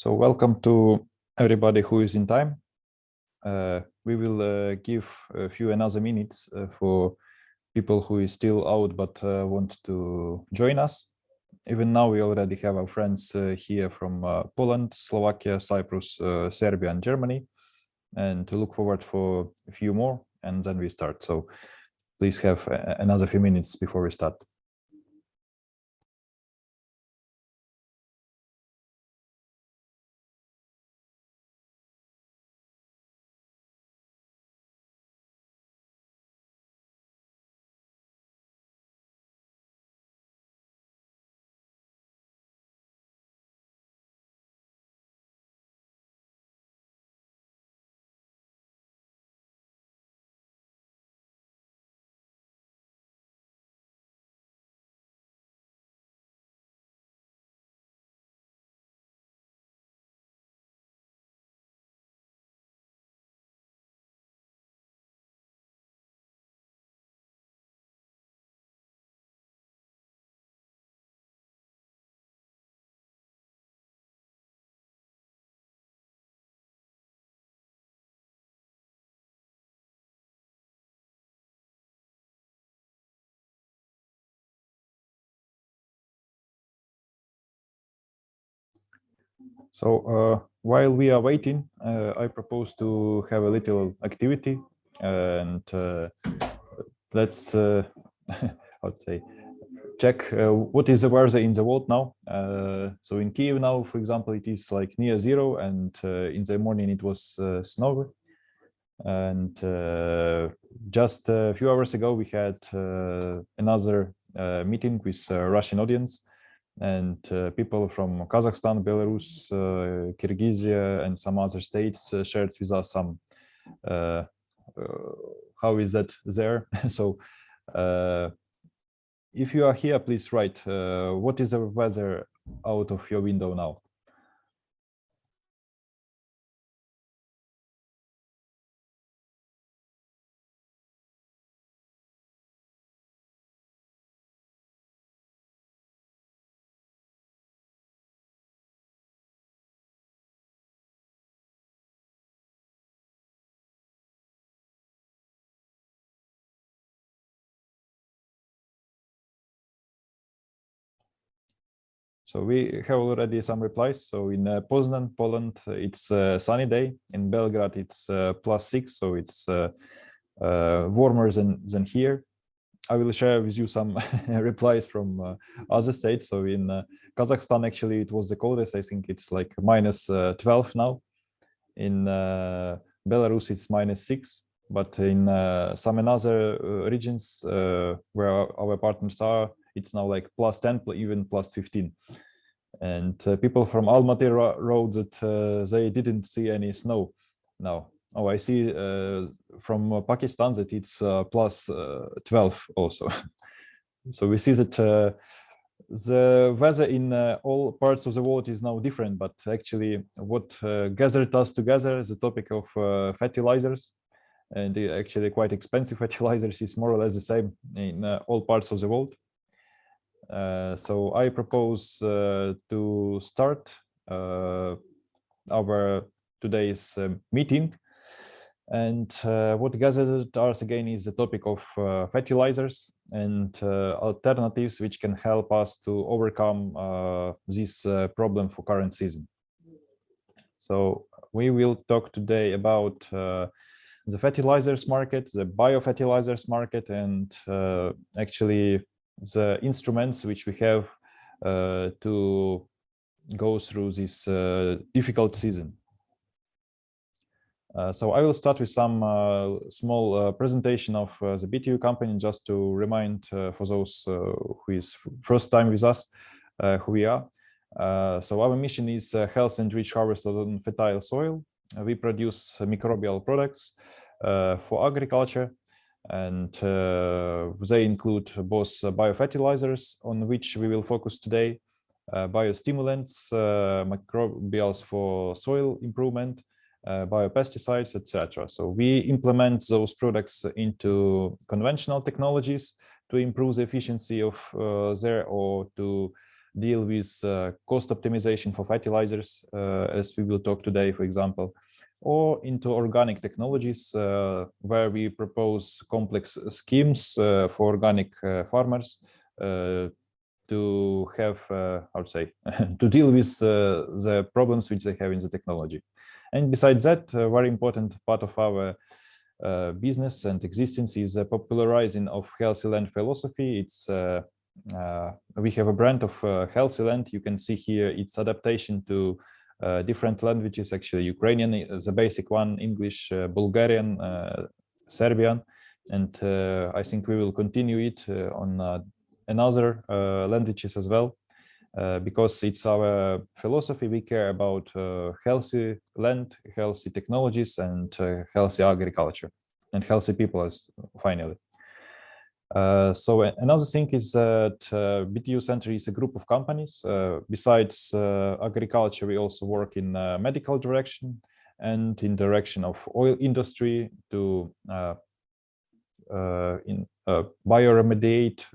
So welcome to everybody who is in time. We will give a few another minutes for people who is still out but want to join us. Even now we already have our friends here from Poland, Slovakia, Cyprus, Serbia and Germany, and to look forward for a few more and then we start. So please have another few minutes before we start. So while we are waiting, I propose to have a little activity and let's how to say, check what is the weather in the world now. So in Kiev now, for example, it is like near zero, and in the morning it was snow. And just a few hours ago we had another meeting with a Russian audience, and people from Kazakhstan, Belarus, Kyrgyzia, and some other states shared with us some how is that there. So if you are here, please write what is the weather out of your window now. So we have already some replies. So in Poznan, Poland, it's a sunny day. In Belgrade, it's +6, so it's warmer than here. I will share with you some replies from other states. So in Kazakhstan, actually, it was the coldest. I think it's like -12 now. In Belarus, it's -6. But in some other regions where our partners are, it's now like +10, even +15. And people from Almaty wrote that they didn't see any snow now. Oh, I see from Pakistan that it's +12 also. So we see that the weather in all parts of the world is now different, but actually what gathered us together is the topic of fertilizers. And actually quite expensive fertilizers is more or less the same in all parts of the world. So I propose to start our today's meeting. And what gathered us again is the topic of fertilizers and alternatives which can help us to overcome this problem for current season. So we will talk today about the fertilizers market, the biofertilizers market, and actually the instruments which we have to go through this difficult season. So I will start with some small presentation of the BTU company, just to remind for those who is first time with us who we are. So our mission is health and rich harvest on fertile soil. We produce microbial products for agriculture, and they include both biofertilizers, on which we will focus today, biostimulants, microbials for soil improvement, biopesticides, etc. So we implement those products into conventional technologies to improve the efficiency of there, or to deal with cost optimization for fertilizers, as we will talk today, for example, or into organic technologies, where we propose complex schemes for organic farmers to have, how to say, to deal with the problems which they have in the technology. And besides that, a very important part of our business and existence is popularizing of healthy land philosophy. It's we have a brand of healthy land. You can see here its adaptation to different languages, actually Ukrainian is the basic one, English, Bulgarian, Serbian, and I think we will continue it on another languages as well, because it's our philosophy. We care about healthy land, healthy technologies, and healthy agriculture, and healthy people as finally. So another thing is that BTU Center is a group of companies. Besides agriculture, we also work in medical direction and in direction of oil industry to bioremediate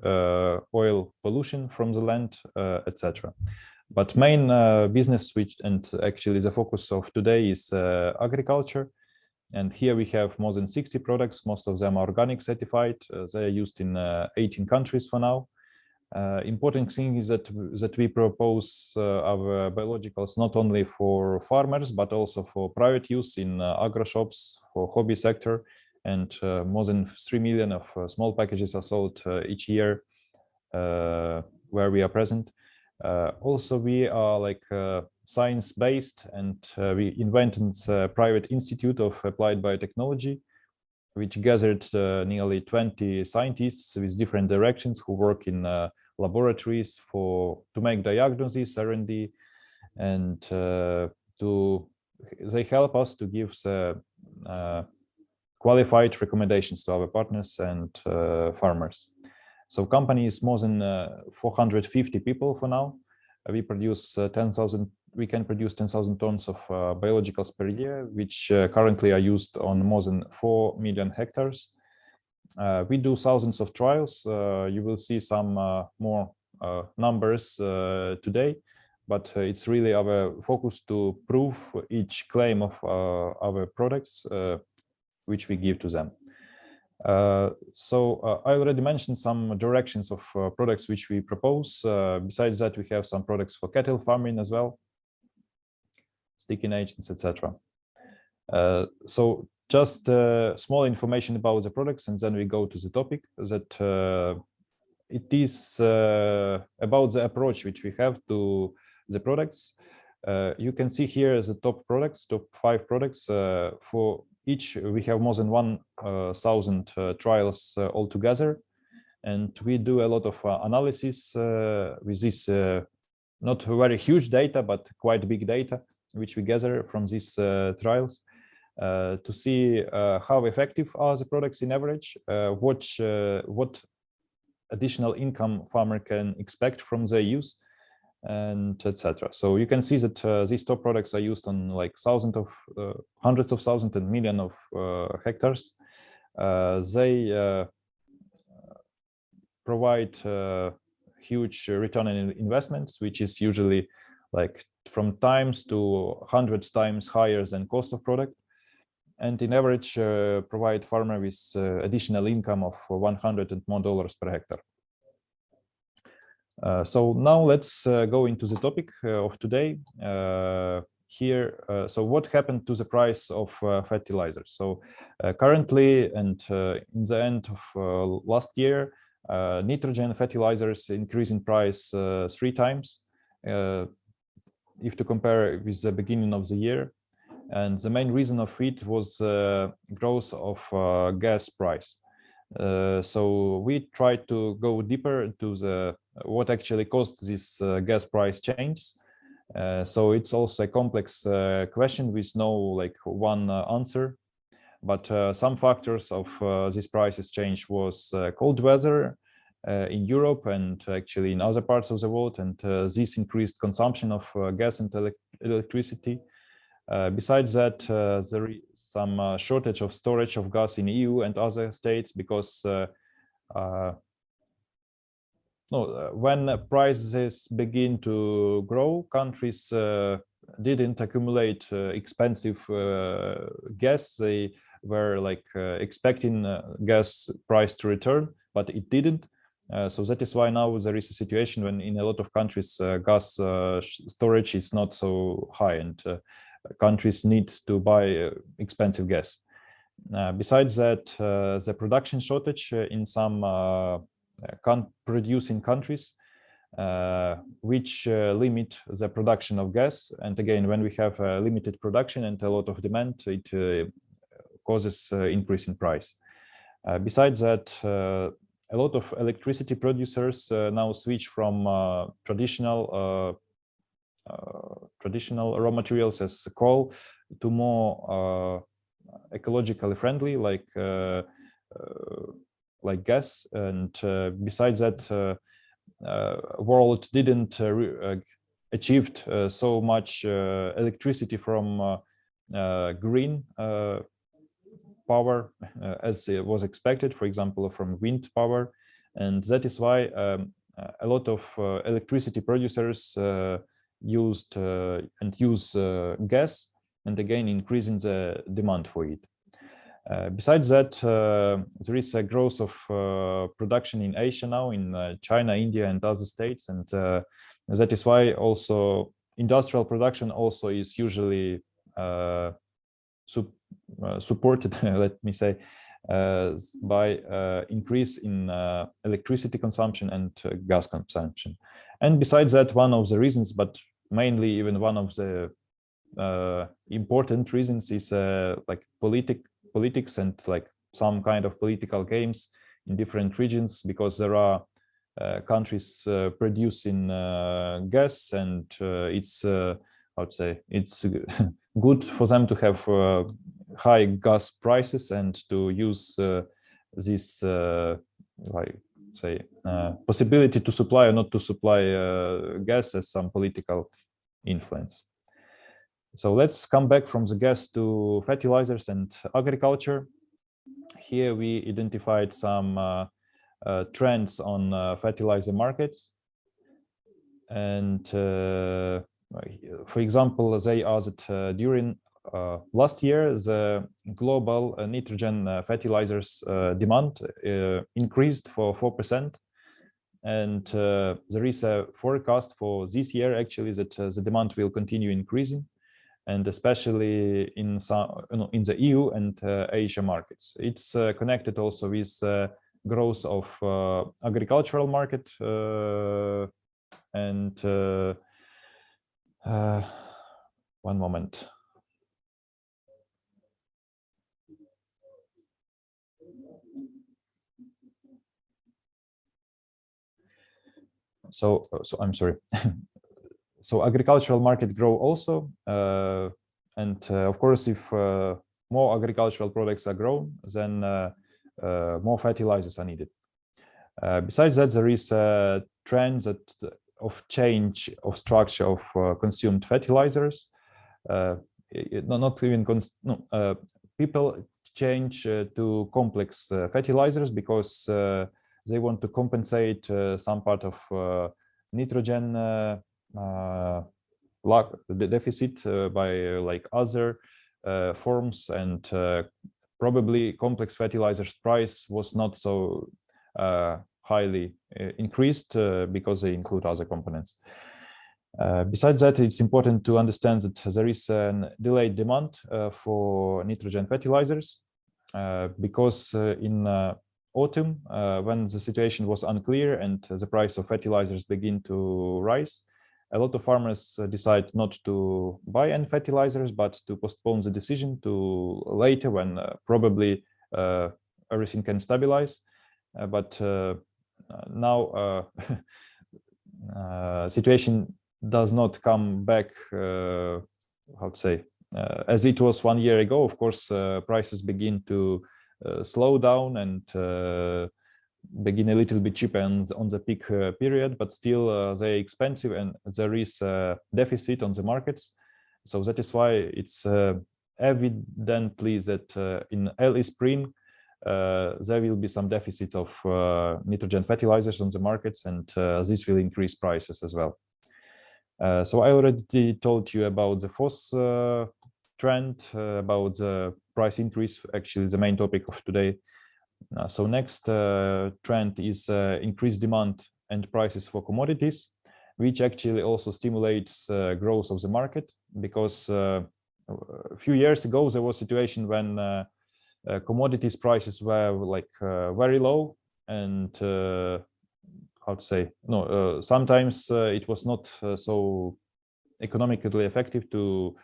oil pollution from the land, etc. But main business, which and actually the focus of today is agriculture. And here we have more than 60 products. Most of them are organic certified. They are used in 18 countries for now. Important thing is that we propose our biologicals not only for farmers, but also for private use in agro shops, for hobby sector. And more than 3 million of small packages are sold each year where we are present. Also, we are like science-based, and we invented a private institute of applied biotechnology, which gathered nearly 20 scientists with different directions who work in laboratories to make diagnosis, R&D, and they help us to give qualified recommendations to our partners and farmers. So company is more than 450 people for now. We produce 10,000. We can produce 10,000 tons of biologicals per year, which currently are used on more than 4 million hectares. We do thousands of trials. You will see some more numbers today, but it's really our focus to prove each claim of our products which we give to them. So I already mentioned some directions of products which we propose. Besides that, we have some products for cattle farming as well, sticking agents, etc. So just small information about the products, and then we go to the topic. That it is about the approach which we have to the products. You can see here the top products, top 5 products. For each, we have more than 1,000 trials altogether, and we do a lot of analysis with this not very huge data, but quite big data, which we gather from these trials to see how effective are the products in average, what additional income farmer can expect from their use, and etc. So you can see that these top products are used on like hundreds of thousands and millions of hectares. They provide huge return on investments, which is usually like from times to hundreds times higher than cost of product, and in average provide farmer with additional income of $100 and more per hectare. So now let's go into the topic of today. Here, so what happened to the price of fertilizers? So currently, and in the end of last year, nitrogen fertilizers increased in price 3 times if to compare with the beginning of the year. And the main reason of it was growth of gas price. So we tried to go deeper to what actually caused this gas price change. So it's also a complex question with no like one answer, but some factors of this prices change was cold weather in Europe and actually in other parts of the world, and this increased consumption of gas and electricity. Besides that, there is some shortage of storage of gas in EU and other states because no, when prices begin to grow, countries didn't accumulate expensive gas. They were like expecting gas price to return, but it didn't. So that is why now there is a situation when in a lot of countries gas storage is not so high, and countries need to buy expensive gas. Besides that, the production shortage in some producing countries, which limit the production of gas. And again, when we have limited production and a lot of demand, it causes increase in price. Besides that, a lot of electricity producers now switch from traditional raw materials as coal to more ecologically friendly, like gas. And besides that, world didn't achieved so much electricity from green power as it was expected, for example, from wind power. And that is why a lot of electricity producers used and use gas, and again increasing the demand for it. Besides that, there is a growth of production in Asia now, in China, India, and other states, and that is why also industrial production also is usually supported, let me say, by increase in electricity consumption and gas consumption. And besides that, one of the reasons, but mainly even one of the important reasons, is like politics and like some kind of political games in different regions, because there are countries producing gas, and it's I would say it's good for them to have high gas prices and to use this like say possibility to supply or not to supply gas as some political influence. So let's come back from the gas to fertilizers and agriculture. Here we identified some trends on fertilizer markets. And for example, they are that during last year, the global nitrogen fertilizers demand increased for 4%. And there is a forecast for this year, actually, that the demand will continue increasing, and especially in the EU and Asia markets. It's connected also with growth of agricultural market and one moment. So I'm sorry. So agricultural market grow also, and of course, if more agricultural products are grown, then more fertilizers are needed. Besides that, there is a trend of change of structure of consumed fertilizers. Not even people change to complex fertilizers because they want to compensate some part of nitrogen the deficit by like other forms, and probably complex fertilizers price was not so highly increased because they include other components. Besides that, it's important to understand that there is a delayed demand for nitrogen fertilizers because in autumn, when the situation was unclear and the price of fertilizers begin to rise, a lot of farmers decide not to buy any fertilizers, but to postpone the decision to later, when probably everything can stabilize. But now situation does not come back, how to say, as it was 1 year ago. Of course, prices begin to slow down and begin a little bit cheaper on the peak period, but still they're expensive, and there is a deficit on the markets. So that is why it's evidently that in early spring there will be some deficit of nitrogen fertilizers on the markets, and this will increase prices as well. So I already told you about the fourth trend, about the price increase, actually the main topic of today. So next trend is increased demand and prices for commodities, which actually also stimulates growth of the market, because a few years ago there was a situation when commodities prices were like very low, and how to say, no, sometimes it was not so economically effective to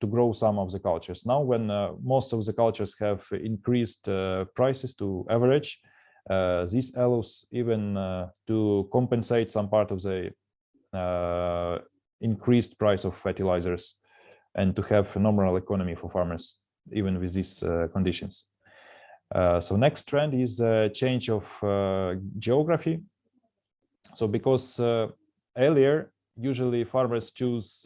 grow some of the cultures. Now, when most of the cultures have increased prices to average, this allows even to compensate some part of the increased price of fertilizers, and to have a normal economy for farmers even with these conditions. So next trend is change of geography. So because earlier usually farmers choose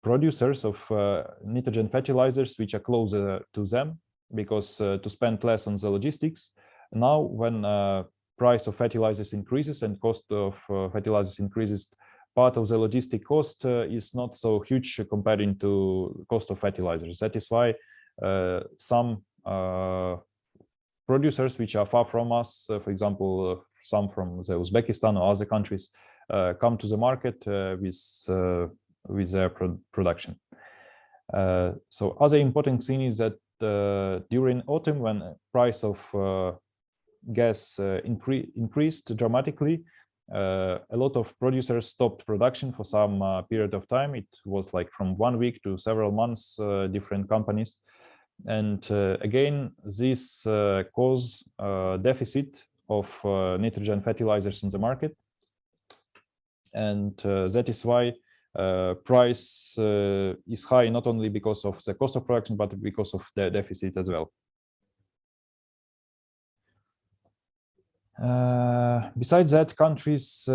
producers of nitrogen fertilizers which are closer to them, because to spend less on the logistics. Now, when price of fertilizers increases and cost of fertilizers increases, part of the logistic cost is not so huge comparing to cost of fertilizers. That is why some producers which are far from us, for example, some from the Uzbekistan or other countries, come to the market with their production. So other important thing is that during autumn, when price of gas increased dramatically, a lot of producers stopped production for some period of time. It was like from 1 week to several months, different companies. And again, this caused deficit of nitrogen fertilizers in the market. And that is why price is high, not only because of the cost of production, but because of the deficit as well. Besides that, countries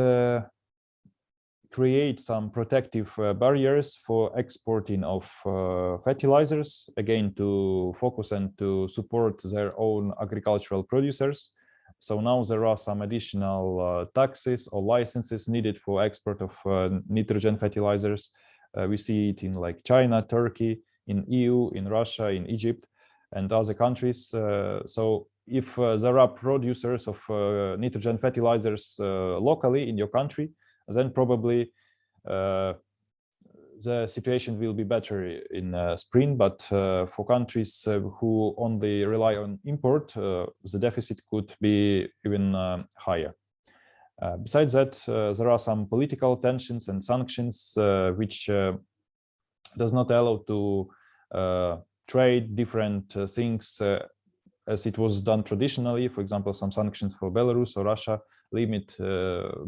create some protective barriers for exporting of fertilizers, again, to focus and to support their own agricultural producers. So now there are some additional taxes or licenses needed for export of nitrogen fertilizers. We see it in like China, Turkey, in EU, in Russia, in Egypt, and other countries. So if there are producers of nitrogen fertilizers locally in your country, then probably the situation will be better in spring. But for countries who only rely on import, the deficit could be even higher. Besides that, there are some political tensions and sanctions which does not allow to trade different things as it was done traditionally. For example, some sanctions for Belarus or Russia limit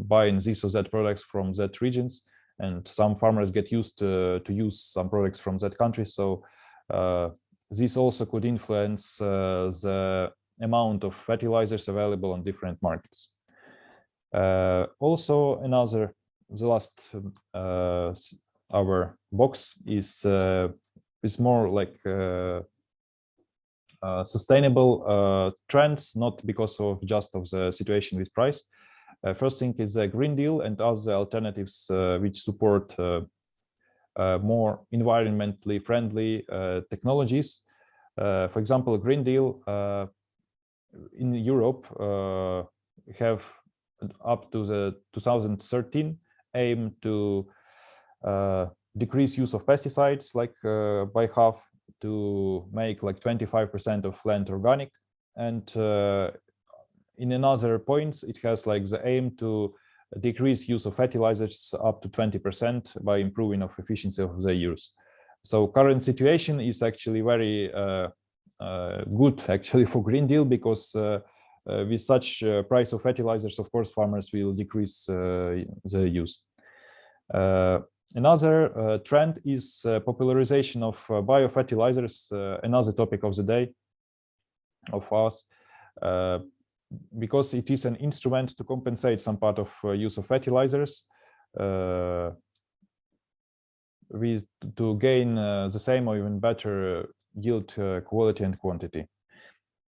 buying these or that products from that regions, and some farmers get used to use some products from that country. So this also could influence the amount of fertilizers available on different markets. Also, the last our box is more like sustainable trends, not because of just of the situation with price. First thing is the Green Deal and other alternatives which support more environmentally friendly technologies. For example, Green Deal in Europe have up to the 2013 aim to decrease use of pesticides like by half, to make like 25% of land organic, and in another points it has like the aim to decrease use of fertilizers up to 20% by improving of efficiency of their use. So current situation is actually very good actually for Green Deal, because with such price of fertilizers, of course, farmers will decrease the use. Another trend is popularization of biofertilizers, another topic of the day of us, because it is an instrument to compensate some part of use of fertilizers. to gain the same or even better yield, quality and quantity.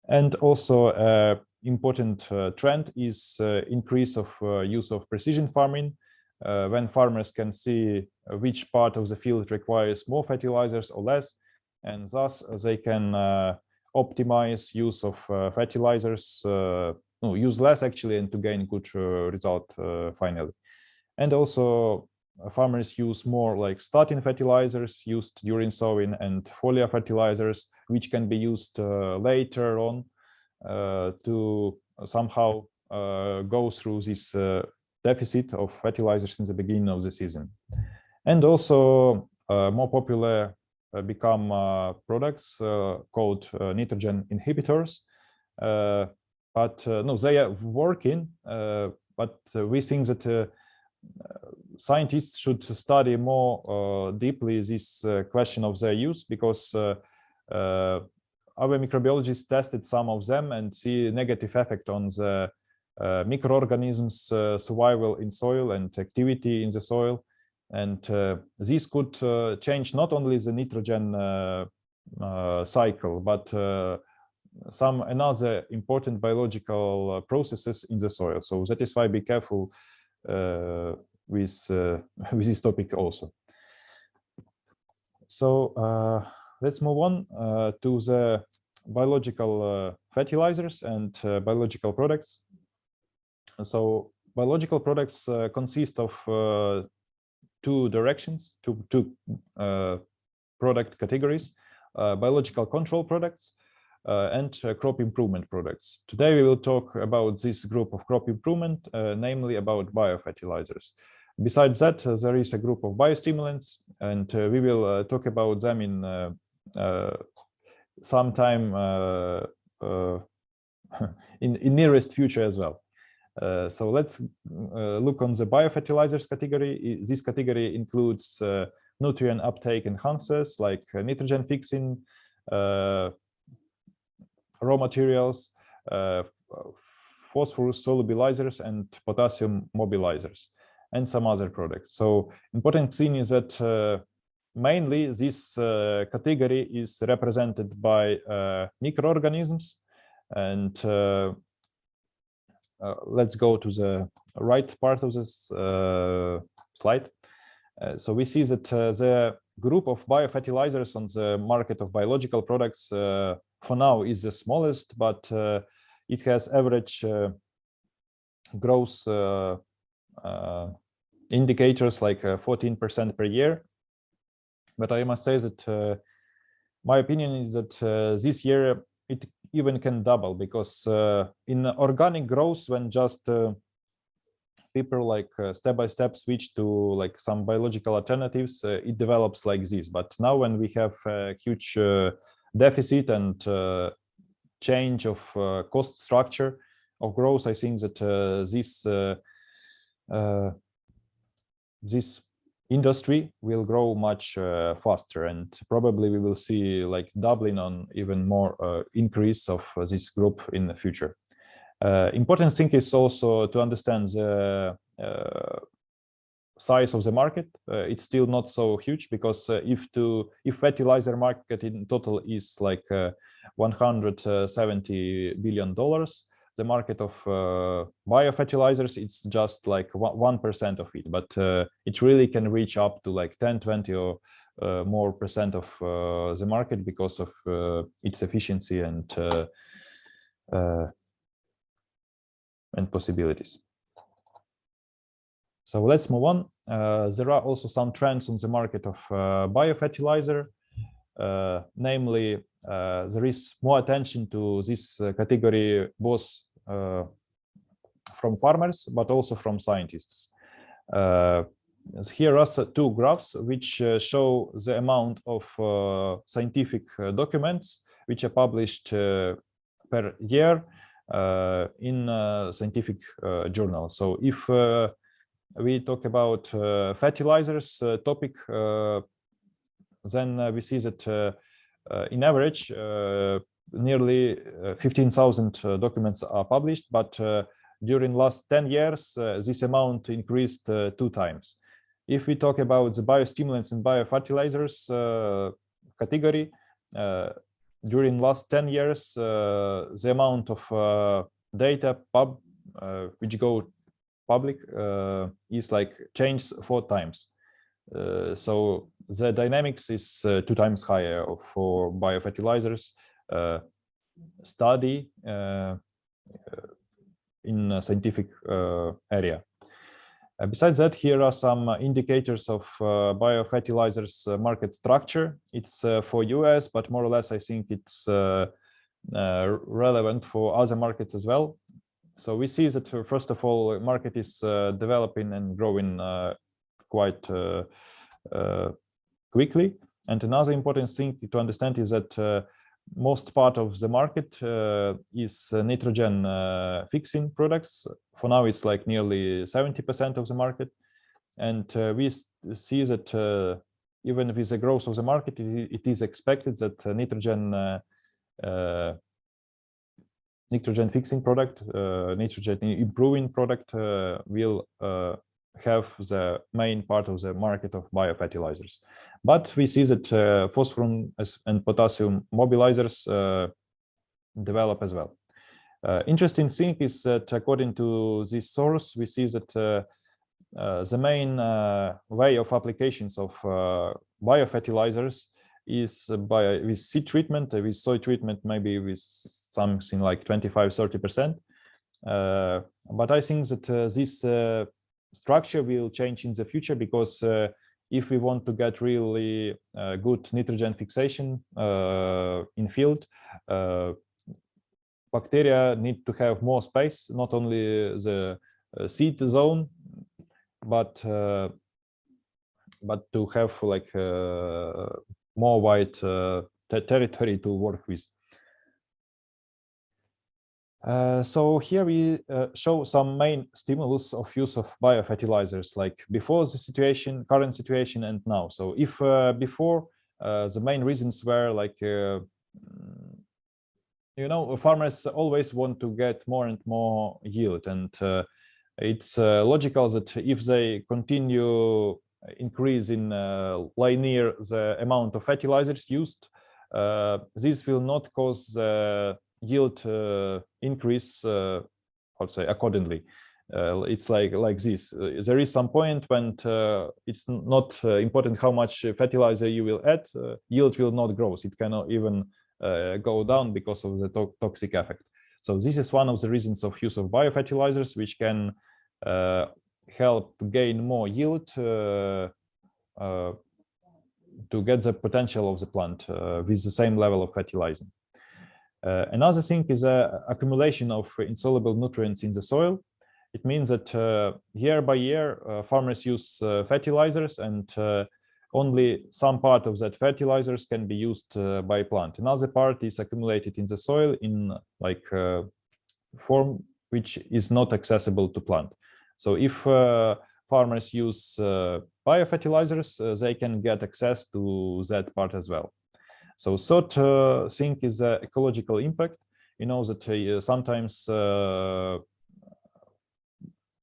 And also important trend is increase of use of precision farming, when farmers can see which part of the field requires more fertilizers or less, and thus they can optimize use of fertilizers, no, use less actually, and to gain good result finally. And also farmers use more like starting fertilizers used during sowing and foliar fertilizers, which can be used later on to somehow go through this deficit of fertilizers in the beginning of the season. And also more popular become products called nitrogen inhibitors, but no, they are working, but we think that scientists should study more deeply this question of their use, because our microbiologists tested some of them and see negative effect on the microorganisms survival in soil and activity in the soil. And this could change not only the nitrogen cycle, but some another important biological processes in the soil. So that is why be careful with this topic also. So let's move on to the biological fertilizers and biological products. So biological products consist of two directions, two product categories: biological control products and crop improvement products. Today we will talk about this group of crop improvement, namely about biofertilizers. Besides that, there is a group of biostimulants, and we will talk about them in sometime in nearest future as well. So let's look on the biofertilizers category. This category includes nutrient uptake enhancers like nitrogen fixing, raw materials, phosphorus solubilizers, and potassium mobilizers, and some other products. So important thing is that mainly this category is represented by microorganisms. And let's go to the right part of this slide. So we see that the group of biofertilizers on the market of biological products for now is the smallest, but it has average growth indicators like 14% per year. But I must say that my opinion is that this year it even can double, because in organic growth, when just people like step by step switch to like some biological alternatives, it develops like this. But now when we have a huge deficit and change of cost structure of growth, I think that this industry will grow much faster, and probably we will see like doubling on even more increase of this group in the future. Important thing is also to understand the size of the market. It's still not so huge, because if fertilizer market in total is like $170 billion, the market of biofertilizers, it's just like 1% of it, but it really can reach up to like 10, 20 or more percent of the market, because of its efficiency and possibilities. So let's move on. There are also some trends on the market of biofertilizer. Namely, there is more attention to this category, both from farmers but also from scientists. Here are two graphs which show the amount of scientific documents which are published per year in scientific journals. So if we talk about fertilizers topic, then we see that in average nearly 15,000 documents are published, but during last 10 years this amount increased 2 times. If we talk about the biostimulants and biofertilizers category, during last 10 years, the amount of data which go public is like changed 4 times. So the dynamics is 2 times higher for biofertilizers study in a scientific area. Besides that, here are some indicators of biofertilizers market structure. It's for US, but more or less I think it's relevant for other markets as well. So we see that first of all, market is developing and growing quite quickly. And another important thing to understand is that most part of the market is nitrogen fixing products. For now, it's like nearly 70% of the market. And we see that even with the growth of the market, it is expected that nitrogen fixing product, nitrogen improving product will have the main part of the market of biofertilizers. But we see that phosphorus and potassium mobilizers develop as well. Interesting thing is that according to this source, we see that the main way of applications of biofertilizers is with seed treatment, with soil treatment, maybe with something like 25–30%. But I think that this structure will change in the future, because if we want to get really good nitrogen fixation in field, bacteria need to have more space, not only the seed zone, but to have like more wide territory to work with. So here we show some main stimulus of use of biofertilizers, like before the situation, current situation, and now. So if before the main reasons were like, farmers always want to get more and more yield, and it's logical that if they continue increase in linear the amount of fertilizers used, this will not cause yield increase, how to say, accordingly. It's like this. There is some point when it's not important how much fertilizer you will add, yield will not grow. It cannot even go down because of the toxic effect. So this is one of the reasons of use of biofertilizers, which can help gain more yield to get the potential of the plant with the same level of fertilizing. Another thing is accumulation of insoluble nutrients in the soil. It means that year by year, farmers use fertilizers, and only some part of that fertilizers can be used by plant. Another part is accumulated in the soil in like form which is not accessible to plant. So if farmers use biofertilizers, they can get access to that part as well. So third thing is ecological impact. You know that sometimes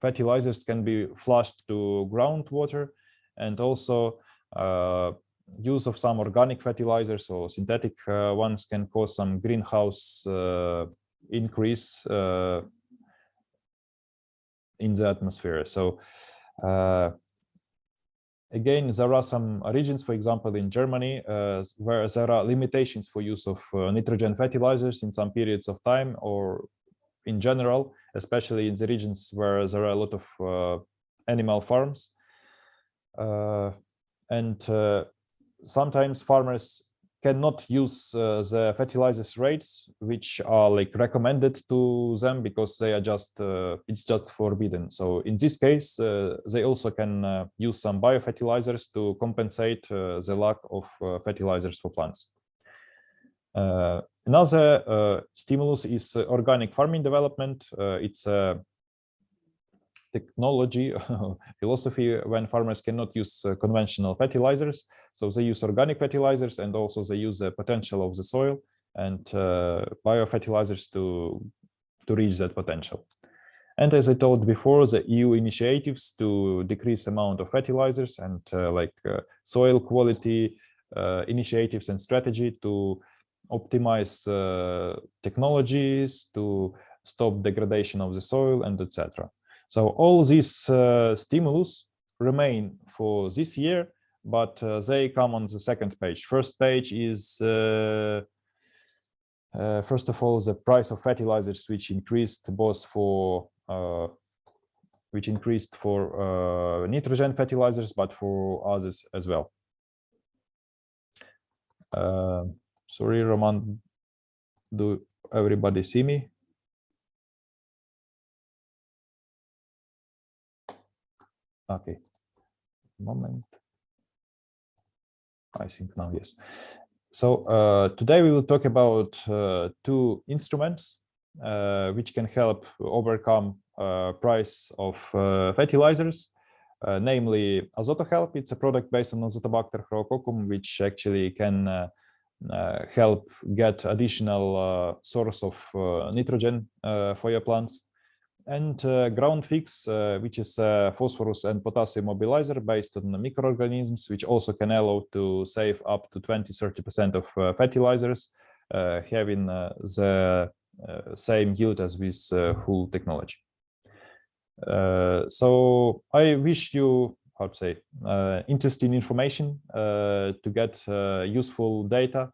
fertilizers can be flushed to groundwater, and also use of some organic fertilizers or synthetic ones can cause some greenhouse increase in the atmosphere. So again, there are some regions, for example, in Germany, where there are limitations for use of nitrogen fertilizers in some periods of time, or in general, especially in the regions where there are a lot of animal farms. And sometimes farmers cannot use the fertilizers rates which are like recommended to them, because they are just it's just forbidden. So in this case, they also can use some biofertilizers to compensate the lack of fertilizers for plants. Another stimulus is organic farming development. It's a technology philosophy when farmers cannot use conventional fertilizers, so they use organic fertilizers, and also they use the potential of the soil and biofertilizers to reach that potential. And as I told before, the EU initiatives to decrease amount of fertilizers and soil quality initiatives and strategy to optimize technologies to stop degradation of the soil and etc. So all these stimulus remain for this year, but they come on the second page. First page is first of all the price of fertilizers, which increased both for nitrogen fertilizers, but for others as well. Sorry, Roman, do everybody see me? Okay, moment. I think now, yes. So today we will talk about two instruments which can help overcome price of fertilizers, namely AzotoHelp. It's a product based on Azotobacter chrococcum, which actually can help get additional source of nitrogen for your plants. And GroundFix, which is a phosphorus and potassium mobilizer based on microorganisms, which also can allow to save up to 20–30% of fertilizers, having the same yield as with full technology. So I wish you, how to say, interesting information to get useful data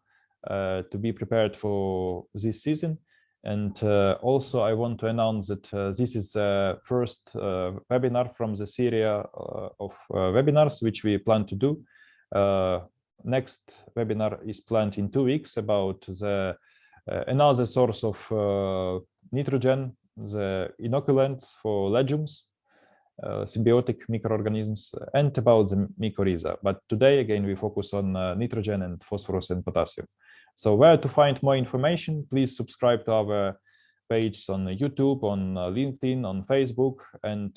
to be prepared for this season. And also I want to announce that this is the first webinar from the series of webinars which we plan to do. Next webinar is planned in 2 weeks about the another source of nitrogen, the inoculants for legumes, symbiotic microorganisms, and about the mycorrhiza. But today again we focus on nitrogen and phosphorus and potassium. So where to find more information, please subscribe to our page on YouTube, on LinkedIn, on Facebook, and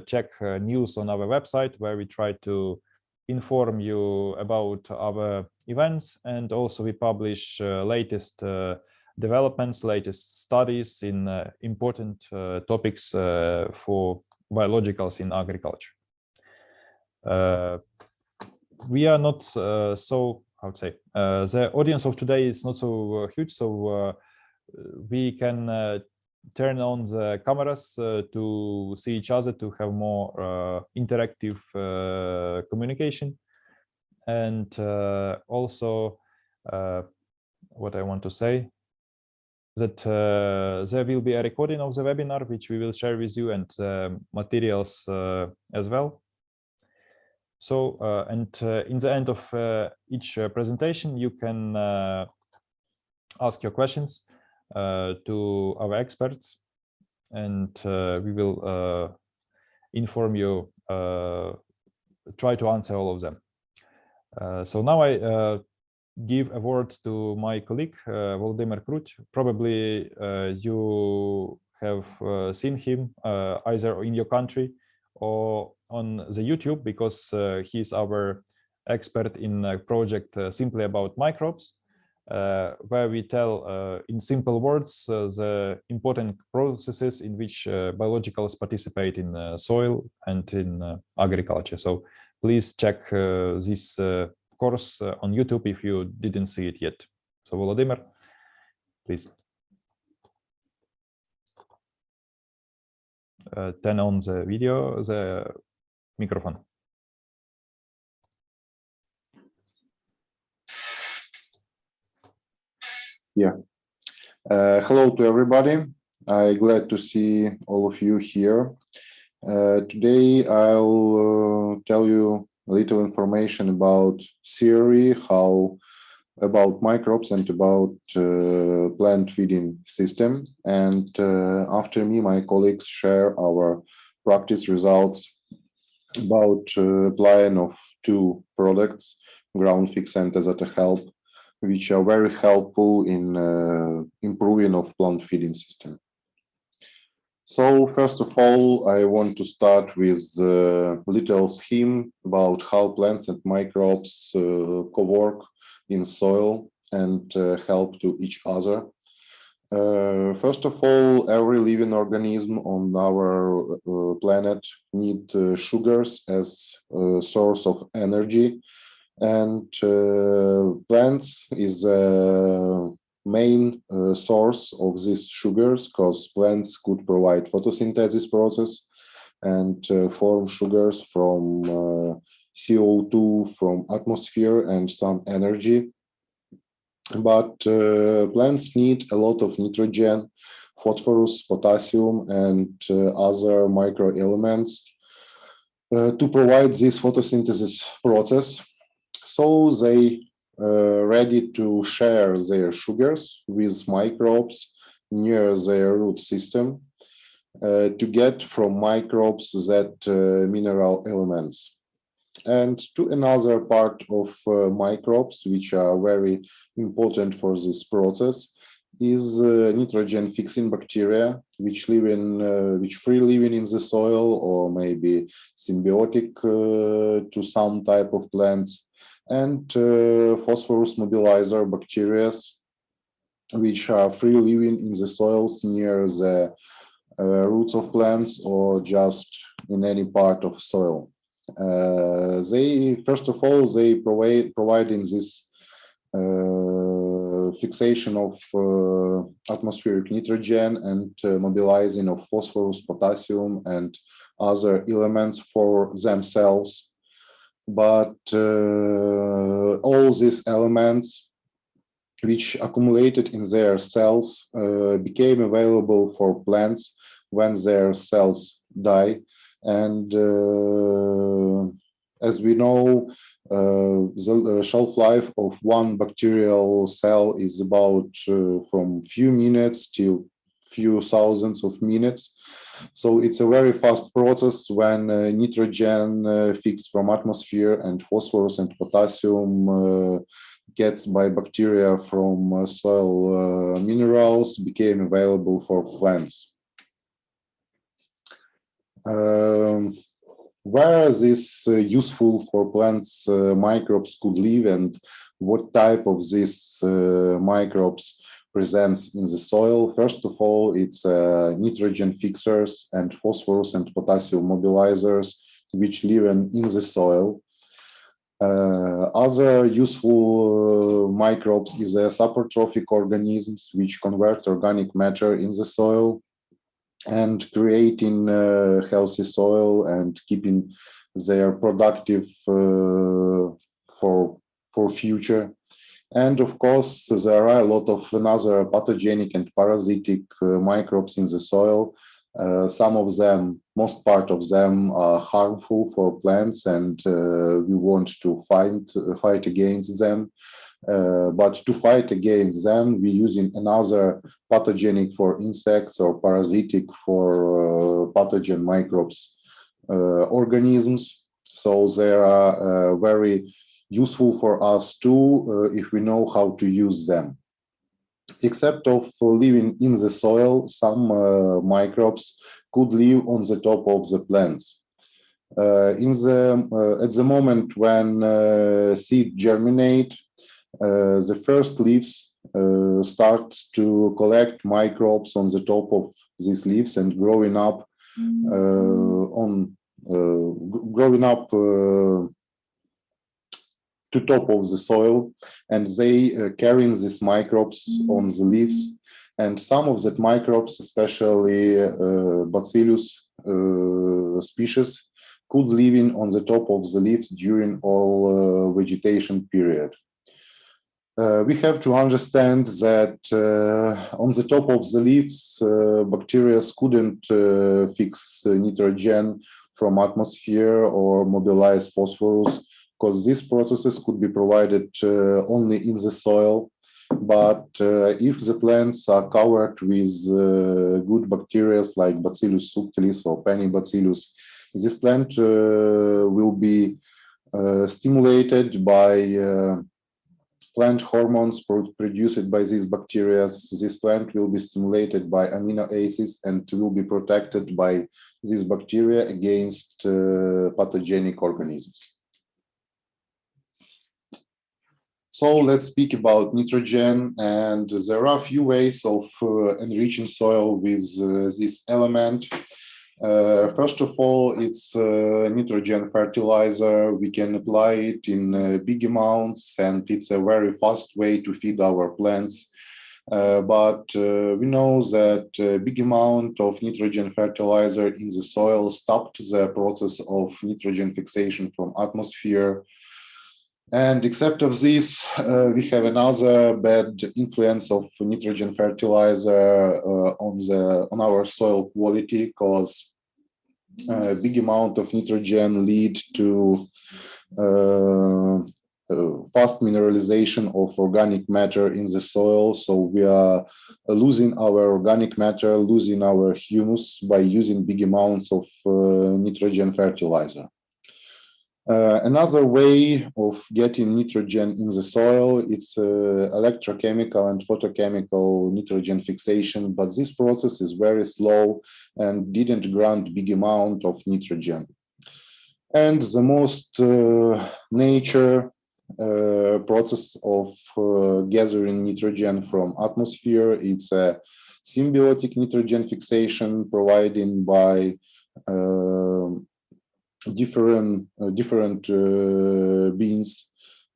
check news on our website where we try to inform you about our events, and also we publish latest developments, latest studies in important topics for biologicals in agriculture. We are not so, how to say, the audience of today is not so huge, so we can turn on the cameras to see each other, to have more interactive communication. And also what I want to say, that there will be a recording of the webinar which we will share with you, and materials as well. So and in the end of each presentation you can ask your questions to our experts, and we will inform you, try to answer all of them. So now I give a word to my colleague, Volodymyr Krut. Probably you have seen him either in your country or on the YouTube, because he's our expert in a project simply about microbes, where we tell in simple words the important processes in which biologicals participate in soil and in agriculture. So please check this course on YouTube if you didn't see it yet. So Volodymyr, please. Turn on the video, the microphone. Yeah. Hello to everybody. I'm glad to see all of you here. Today I'll tell you a little information about theory, about microbes, and about plant feeding system. And after me, my colleagues share our practice results about applying of two products, GroundFix and AzotoHelp, which are very helpful in improving of plant feeding system. So first of all, I want to start with a little scheme about how plants and microbes co-work in soil and help to each other. First of all, every living organism on our planet need sugars as a source of energy, and plants is the main source of these sugars, because plants could provide photosynthesis process and form sugars from CO2 from atmosphere and some energy. But plants need a lot of nitrogen, phosphorus, potassium, and other microelements to provide this photosynthesis process. So they ready to share their sugars with microbes near their root system to get from microbes that mineral elements. And to another part of microbes, which are very important for this process, is nitrogen fixing bacteria, which live in which free living in the soil, or maybe symbiotic to some type of plants, and phosphorus mobilizer bacteria, which are free living in the soils near the roots of plants or just in any part of soil. They first of all they providing this fixation of atmospheric nitrogen and mobilizing of phosphorus, potassium, and other elements for themselves. But all these elements which accumulated in their cells became available for plants when their cells die. And as we know, the shelf life of one bacterial cell is about from few minutes to few thousands of minutes. So it's a very fast process when nitrogen fixed from atmosphere and phosphorus and potassium gets by bacteria from soil minerals became available for plants. Where is this useful for plants microbes could live, and what type of these microbes presents in the soil? First of all, it's nitrogen fixers and phosphorus and potassium mobilizers, which live in the soil. Other useful microbes is saprotrophic organisms, which convert organic matter in the soil and creating healthy soil and keeping their productive for future. And of course, there are a lot of another pathogenic and parasitic microbes in the soil. Some of them, most part of them, are harmful for plants, and we want to fight against them. But to fight against them, we're using another pathogenic for insects or parasitic for pathogen microbes organisms. So they are very useful for us too if we know how to use them. Except of living in the soil, some microbes could live on the top of the plants. At the moment when seed germinate, the first leaves start to collect microbes on the top of these leaves and growing up to top of the soil, and they carrying these microbes on the leaves. And some of that microbes, especially bacillus species, could live in on the top of the leaves during all vegetation period. We have to understand that on the top of the leaves, bacteria couldn't fix nitrogen from atmosphere or mobilize phosphorus, because these processes could be provided only in the soil. But if the plants are covered with good bacteria like Bacillus subtilis or Penibacillus, this plant will be stimulated by plant hormones produced by these bacteria. This plant will be stimulated by amino acids and will be protected by these bacteria against pathogenic organisms. So let's speak about nitrogen, and there are a few ways of enriching soil with this element. First of all, it's nitrogen fertilizer. We can apply it in big amounts, and it's a very fast way to feed our plants. But we know that a big amount of nitrogen fertilizer in the soil stopped the process of nitrogen fixation from atmosphere. And except of this, we have another bad influence of nitrogen fertilizer on our soil quality, because a big amount of nitrogen lead to fast mineralization of organic matter in the soil. So we are losing our organic matter, losing our humus by using big amounts of nitrogen fertilizer. Another way of getting nitrogen in the soil, it's electrochemical and photochemical nitrogen fixation, but this process is very slow and didn't grant big amount of nitrogen. And the most nature process of gathering nitrogen from atmosphere, it's a symbiotic nitrogen fixation provided by different beings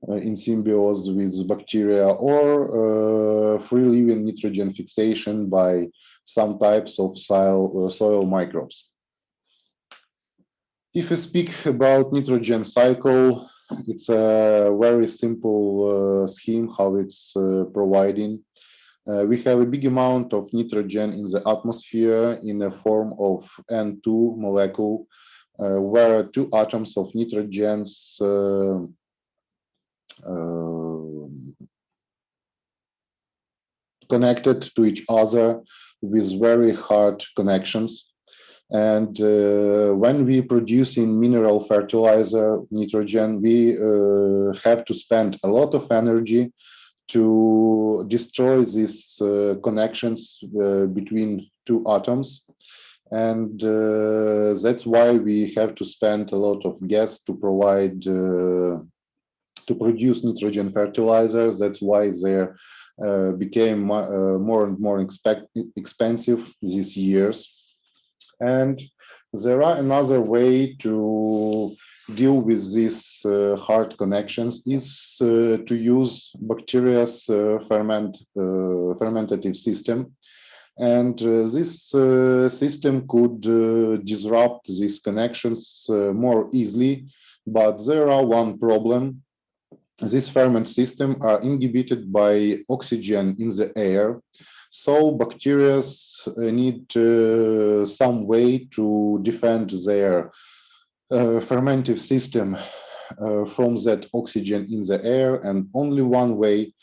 in symbiose with bacteria, or free-living nitrogen fixation by some types of soil microbes. If we speak about nitrogen cycle, it's a very simple scheme how it's providing. We have a big amount of nitrogen in the atmosphere in the form of N2 molecule, where two atoms of nitrogens connected to each other with very hard connections. And when we produce in mineral fertilizer nitrogen, we have to spend a lot of energy to destroy these connections between two atoms. And that's why we have to spend a lot of gas to provide, to produce nitrogen fertilizers. That's why they became more and more expensive these years. And there are another way to deal with these hard connections is to use bacteria's fermentative system. And this system could disrupt these connections more easily, but there are one problem. This ferment system are inhibited by oxygen in the air. So bacteria need some way to defend their fermentive system from that oxygen in the air, and only one way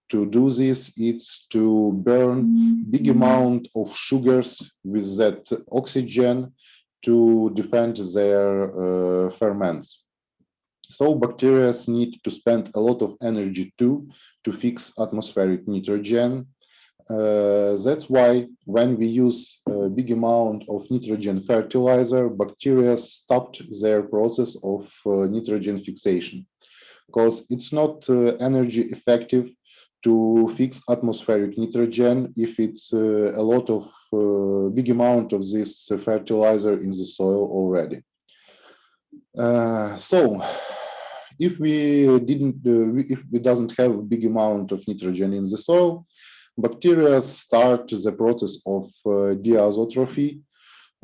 to do this is to burn big amount of sugars with that oxygen to defend their ferments. So bacteria need to spend a lot of energy too to fix atmospheric nitrogen. That's why when we use a big amount of nitrogen fertilizer, bacteria stopped their process of nitrogen fixation, because it's not energy effective to fix atmospheric nitrogen if it's a lot of big amount of this fertilizer in the soil already. So if we doesn't have a big amount of nitrogen in the soil, bacteria start the process of diazotrophy.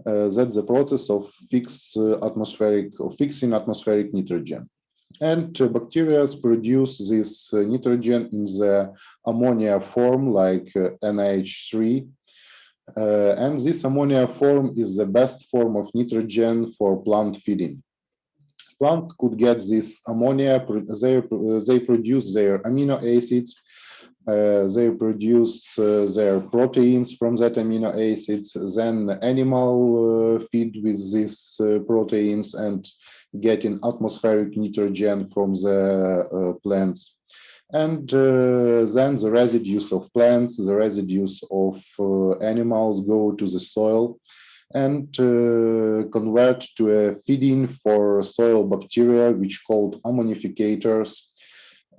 That's the process of fixing atmospheric nitrogen. And bacteria produce this nitrogen in the ammonia form, like NH3. And this ammonia form is the best form of nitrogen for plant feeding. Plant could get this ammonia, they produce their amino acids, they produce their proteins from that amino acids, then animal feed with these proteins and getting atmospheric nitrogen from the plants. And then the residues of plants, the residues of animals go to the soil and convert to a feeding for soil bacteria, which called ammonificators.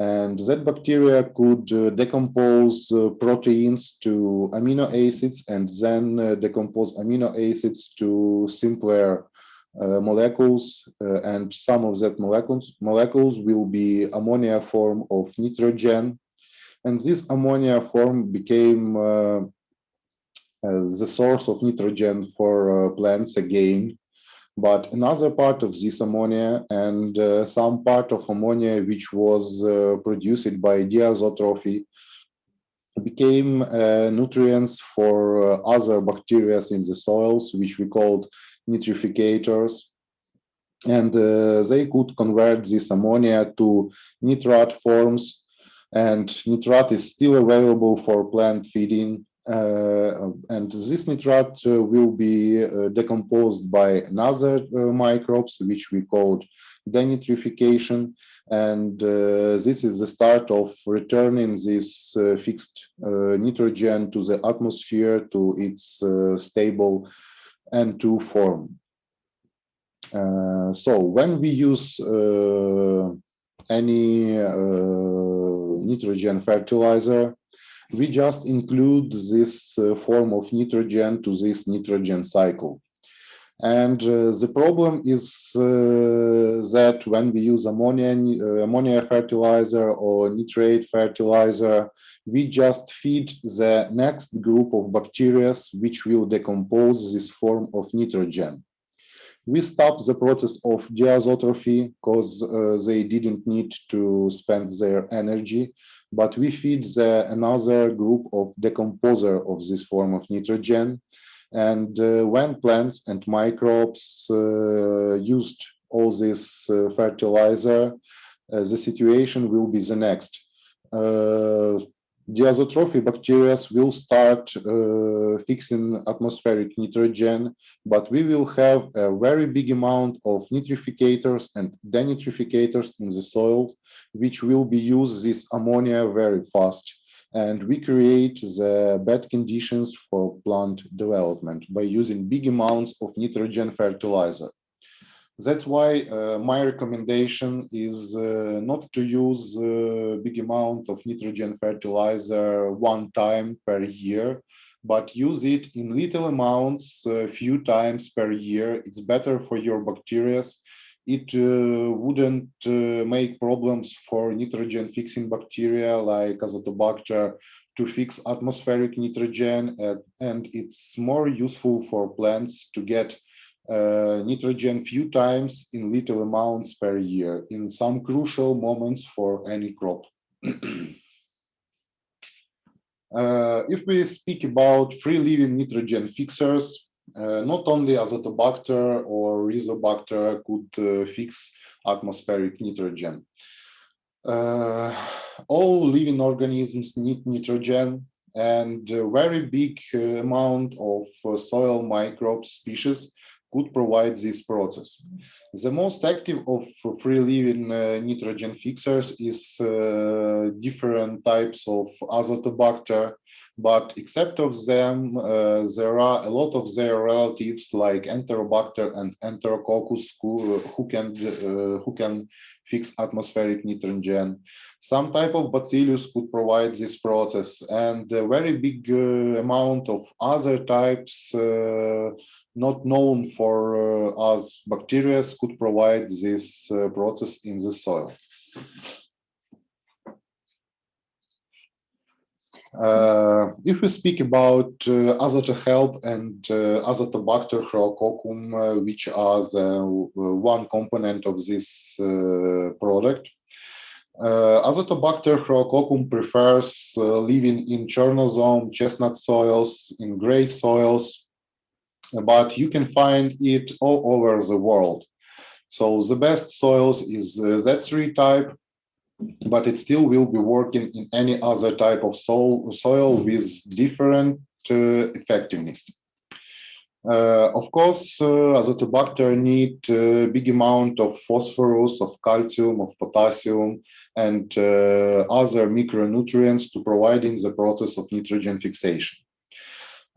And that bacteria could decompose proteins to amino acids and then decompose amino acids to simpler molecules, and some of that molecules will be ammonia form of nitrogen, and this ammonia form became the source of nitrogen for plants again. But another part of this ammonia and some part of ammonia which was produced by diazotrophy became nutrients for other bacteria in the soils, which we called nitrificators. And they could convert this ammonia to nitrate forms, and nitrate is still available for plant feeding. And this nitrate will be decomposed by another microbes, which we called denitrification. And this is the start of returning this fixed nitrogen to the atmosphere to its stable N2 form. So when we use any nitrogen fertilizer, we just include this form of nitrogen to this nitrogen cycle. And the problem is that when we use ammonia fertilizer or nitrate fertilizer, we just feed the next group of bacteria which will decompose this form of nitrogen. We stop the process of diazotrophy because they didn't need to spend their energy, but we feed another group of decomposer of this form of nitrogen. And when plants and microbes used all this fertilizer, the situation will be the next. Diazotrophy bacteria will start fixing atmospheric nitrogen, but we will have a very big amount of nitrificators and denitrificators in the soil, which will be used this ammonia very fast. And we create the bad conditions for plant development by using big amounts of nitrogen fertilizer. That's why my recommendation is not to use a big amount of nitrogen fertilizer one time per year, but use it in little amounts a few times per year. It's better for your bacteria. It wouldn't make problems for nitrogen fixing bacteria like Azotobacter to fix atmospheric nitrogen, and it's more useful for plants to get nitrogen few times in little amounts per year in some crucial moments for any crop. If we speak about free-living nitrogen fixers, not only Azotobacter or Rhizobacter could fix atmospheric nitrogen. All living organisms need nitrogen, and a very big amount of soil microbe species could provide this process. The most active of free-living nitrogen fixers is different types of Azotobacter, but except of them, there are a lot of their relatives like Enterobacter and Enterococcus who can fix atmospheric nitrogen. Some type of Bacillus could provide this process, and a very big amount of other types not known for us bacteria could provide this process in the soil. If we speak about Azotohelp and Azotobacter chrococcum, which are the one component of this product, Azotobacter chrococcum prefers living in chernozem, chestnut soils, in gray soils, but you can find it all over the world. So the best soils is Z3 type, but it still will be working in any other type of soil with different effectiveness. Of course, Azotobacter need a big amount of phosphorus, of calcium, of potassium, and other micronutrients to provide in the process of nitrogen fixation.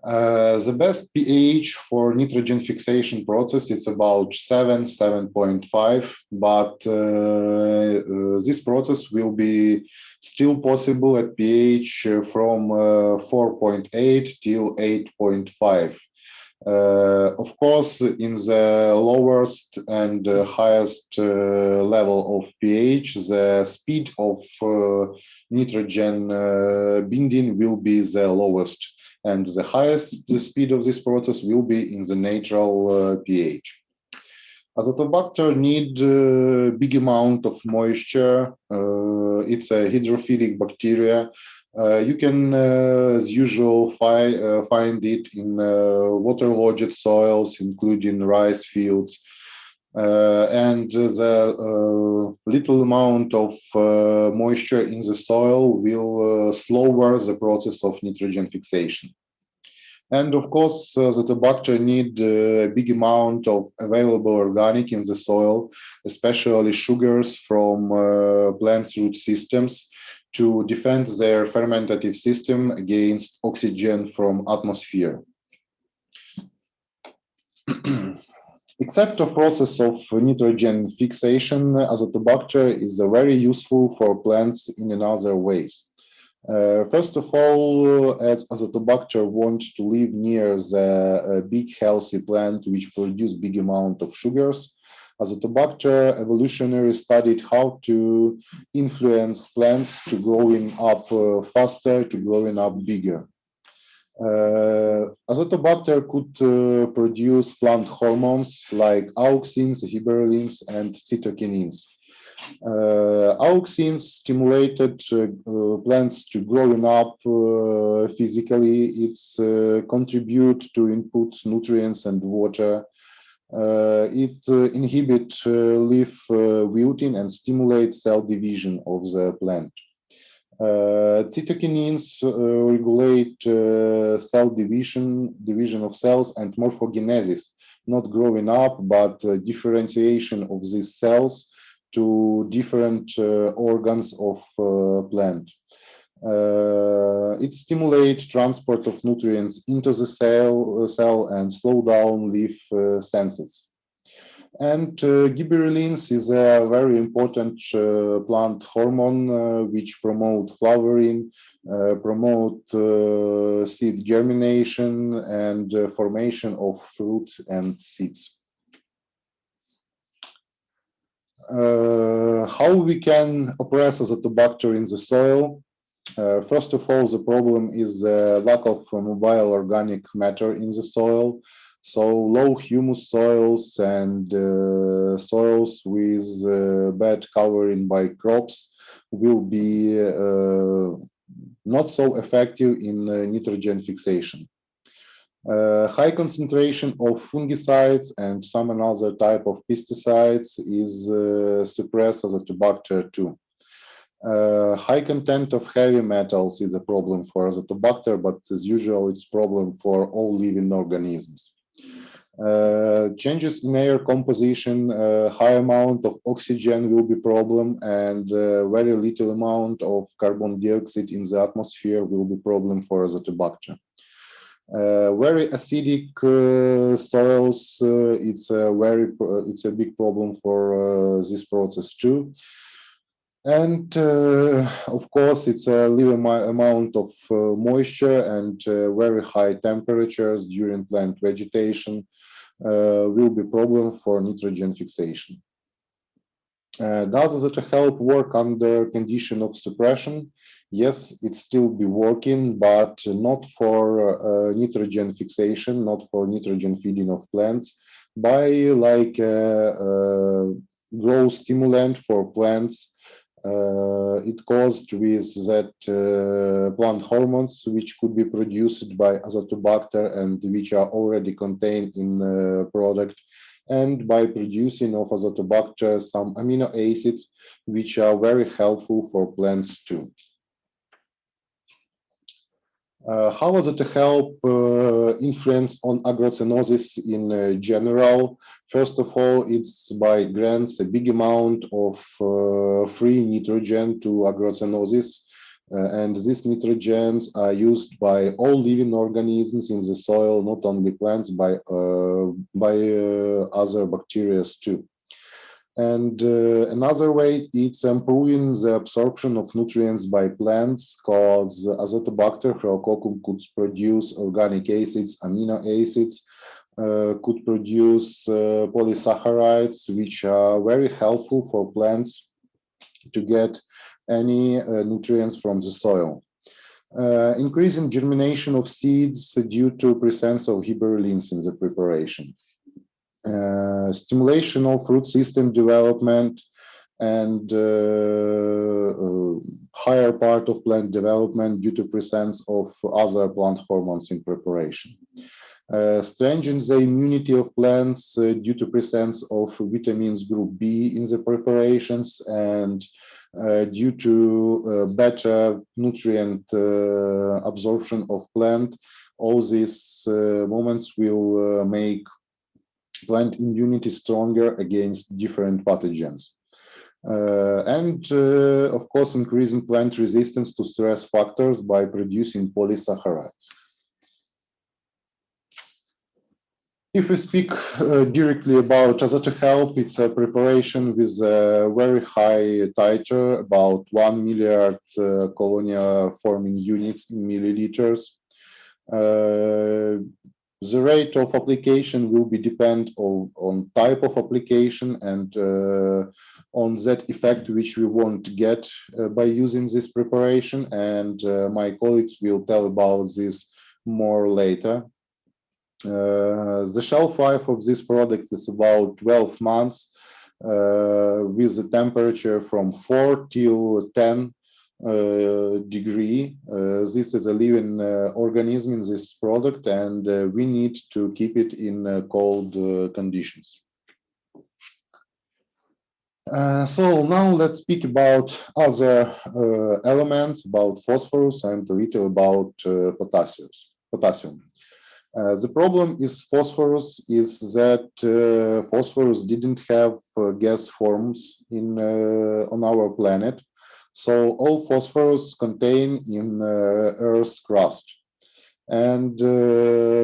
The best pH for nitrogen fixation process is about 7.5, but this process will be still possible at pH from 4.8 till 8.5. Of course, in the lowest and highest level of pH, the speed of nitrogen binding will be the lowest, and the highest speed of this process will be in the neutral pH. Azotobacter need big amount of moisture. It's a hydrophilic bacteria. You can, as usual, find it in waterlogged soils, including rice fields. And the little amount of moisture in the soil will slower the process of nitrogen fixation. And of course, the bacteria need a big amount of available organic in the soil, especially sugars from plants' root systems, to defend their fermentative system against oxygen from atmosphere. Except the process of nitrogen fixation, azotobacter is very useful for plants in another ways. First of all, as azotobacter want to live near the big healthy plant which produce big amount of sugars, azotobacter evolutionary studied how to influence plants to growing up faster, to growing up bigger. Azotobacter could produce plant hormones like auxins, gibberellins, and cytokinins. Auxins stimulated plants to growing up physically. It's contribute to input nutrients and water. It inhibits leaf wilting and stimulates cell division of the plant. Cytokinins regulate cell division of cells, and morphogenesis, not growing up, but differentiation of these cells to different organs of plant. It stimulates transport of nutrients into the cell and slow down leaf senses. And gibberellins is a very important plant hormone which promote flowering, promote seed germination and formation of fruit and seeds. How we can oppress azotobacter in the soil? First of all, the problem is the lack of mobile organic matter in the soil. So low humus soils and soils with bad covering by crops will be not so effective in nitrogen fixation. High concentration of fungicides and some another type of pesticides is suppress azotobacter too. High content of heavy metals is a problem for azotobacter, but as usual, it's a problem for all living organisms. Changes in air composition, high amount of oxygen will be problem, and very little amount of carbon dioxide in the atmosphere will be problem for azotobacter. Very acidic soils, it's a big problem for this process too. And of course, it's a little amount of moisture and very high temperatures during plant vegetation will be problem for nitrogen fixation. Does it help work under condition of suppression? Yes, it still be working, but not for nitrogen fixation, not for nitrogen feeding of plants, by like growth stimulant for plants. It caused with that plant hormones which could be produced by azotobacter and which are already contained in the product, and by producing of azotobacter some amino acids which are very helpful for plants too. How does it help influence on agrocenosis in general? First of all, it's by grants a big amount of free nitrogen to agrocenosis. And these nitrogens are used by all living organisms in the soil, not only plants, by other bacteria too. And another way, it's improving the absorption of nutrients by plants, because Azotobacter herococcus could produce organic acids, amino acids, could produce polysaccharides, which are very helpful for plants to get any nutrients from the soil. Increasing germination of seeds due to presence of gibberellins in the preparation. Stimulation of root system development and higher part of plant development due to presence of other plant hormones in preparation. Strengthen the immunity of plants due to presence of vitamins group B in the preparations, and due to better nutrient absorption of plant. All these moments will make plant immunity stronger against different pathogens. Of course, increasing plant resistance to stress factors by producing polysaccharides. If we speak directly about AzotoHelp, it's a preparation with a very high titer, about 1 milliard colonial forming units in milliliters. The rate of application will be depend on type of application and on that effect which we want to get by using this preparation. And my colleagues will tell about this more later. The shelf life of this product is about 12 months with the temperature from 4 till 10 degree. This is a living organism in this product, and we need to keep it in cold conditions. So now let's speak about other elements, about phosphorus and a little about potassium. The problem is phosphorus is that phosphorus didn't have gas forms in on our planet. So all phosphorus contain in Earth's crust. And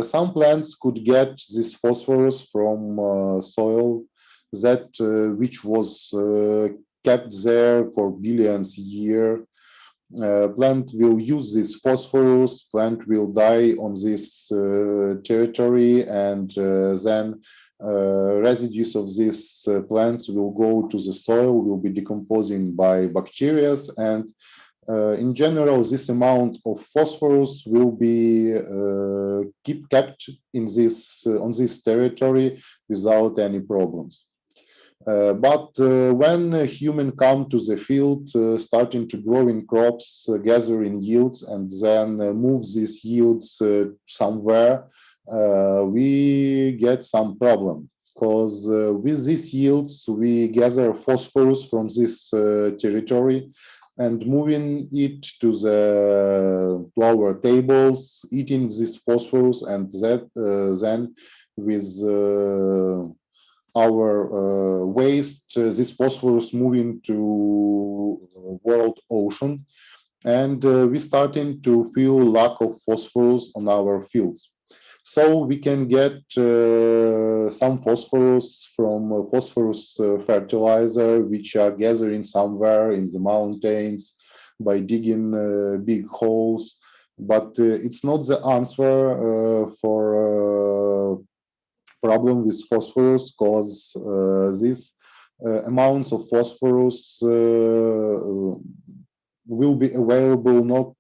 some plants could get this phosphorus from soil that which was kept there for billions of years. Plant will use this phosphorus, plant will die on this territory, and then residues of these plants will go to the soil, will be decomposing by bacteria, and in general, this amount of phosphorus will be kept in this on this territory without any problems. But when human come to the field, starting to growing crops, gathering yields, and then move these yields somewhere, we get some problem, because with these yields we gather phosphorus from this territory and moving it to our tables, eating this phosphorus, and that then with our waste, this phosphorus moving to world ocean, and we starting to feel lack of phosphorus on our fields. So we can get some phosphorus from phosphorus fertilizer, which are gathering somewhere in the mountains by digging big holes. But it's not the answer for problem with phosphorus, because these amounts of phosphorus will be available not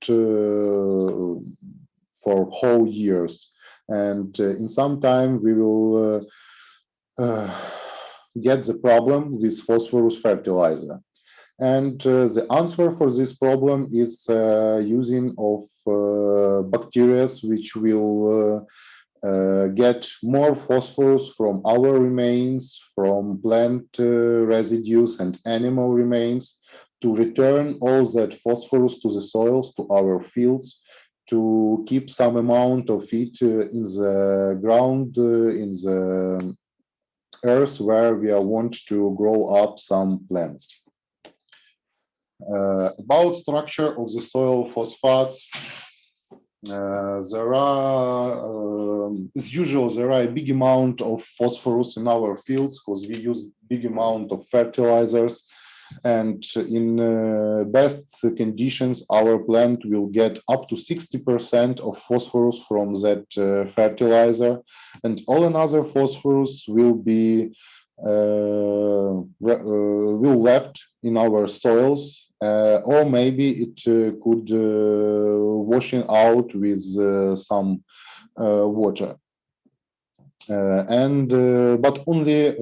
for whole years, and in some time we will get the problem with phosphorus fertilizer. And the answer for this problem is using of bacteria which will get more phosphorus from our remains, from plant residues and animal remains, to return all that phosphorus to the soils, to our fields, to keep some amount of it in the ground, in the earth where we want to grow up some plants. About structure of the soil phosphates, there are, as usual, there are a big amount of phosphorus in our fields because we use big amount of fertilizers, and in best conditions, our plant will get up to 60% of phosphorus from that fertilizer, and all another phosphorus will be will left in our soils, or maybe it could washing out with some water, but only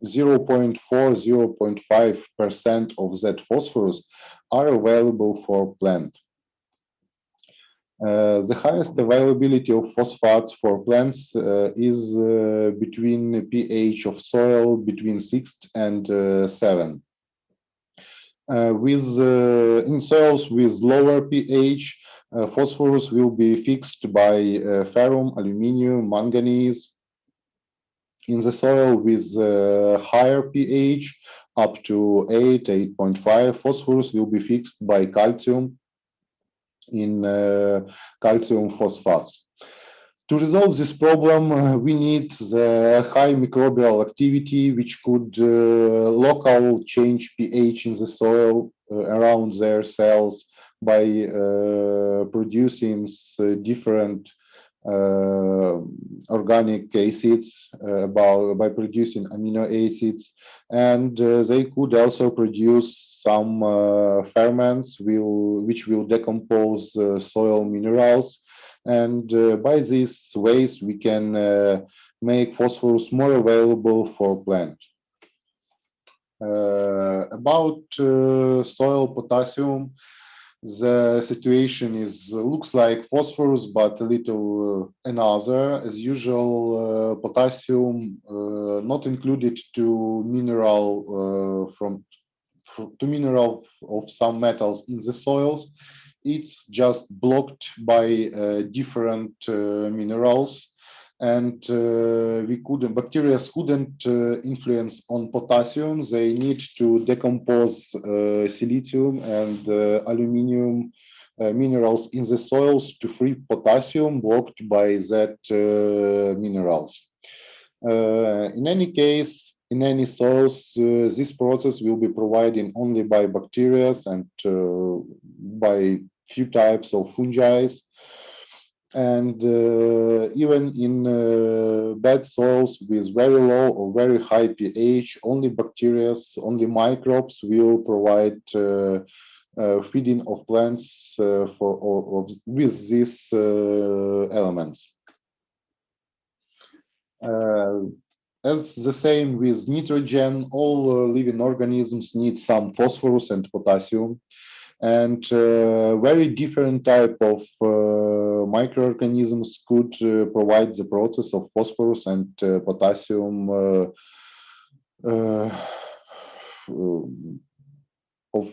0.4, 0.5% of that phosphorus are available for plant. The highest availability of phosphates for plants is between pH of soil between 6 and 7. In soils with lower pH, phosphorus will be fixed by ferrum, aluminium, manganese. In the soil with higher pH, up to 8, 8.5, phosphorus will be fixed by calcium in calcium phosphates. To resolve this problem, we need the high microbial activity, which could local change pH in the soil around their cells by producing different organic acids, by producing amino acids, and they could also produce some ferments which will decompose soil minerals, and by these ways we can make phosphorus more available for plant. About soil potassium, the situation looks like phosphorus, but a little another. As usual, potassium not included to mineral of some metals in the soils. It's just blocked by different minerals, and bacteria couldn't influence on potassium. They need to decompose silicium and aluminium minerals in the soils to free potassium blocked by that minerals. In any case, in any soils, this process will be provided only by bacteria and by few types of fungi. And even in bad soils with very low or very high pH, only bacteria, only microbes will provide feeding of plants with these elements. As the same with nitrogen, all living organisms need some phosphorus and potassium, and very different type of microorganisms could provide the process of phosphorus and potassium of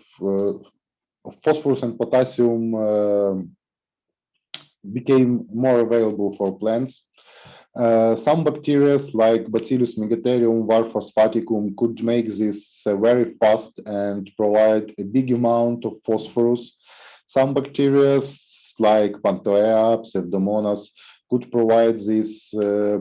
phosphorus and potassium became more available for plants. Some bacteria like Bacillus megatherium var phosphaticum could make this very fast and provide a big amount of phosphorus. Some bacteria like Pantoea, Pseudomonas could provide this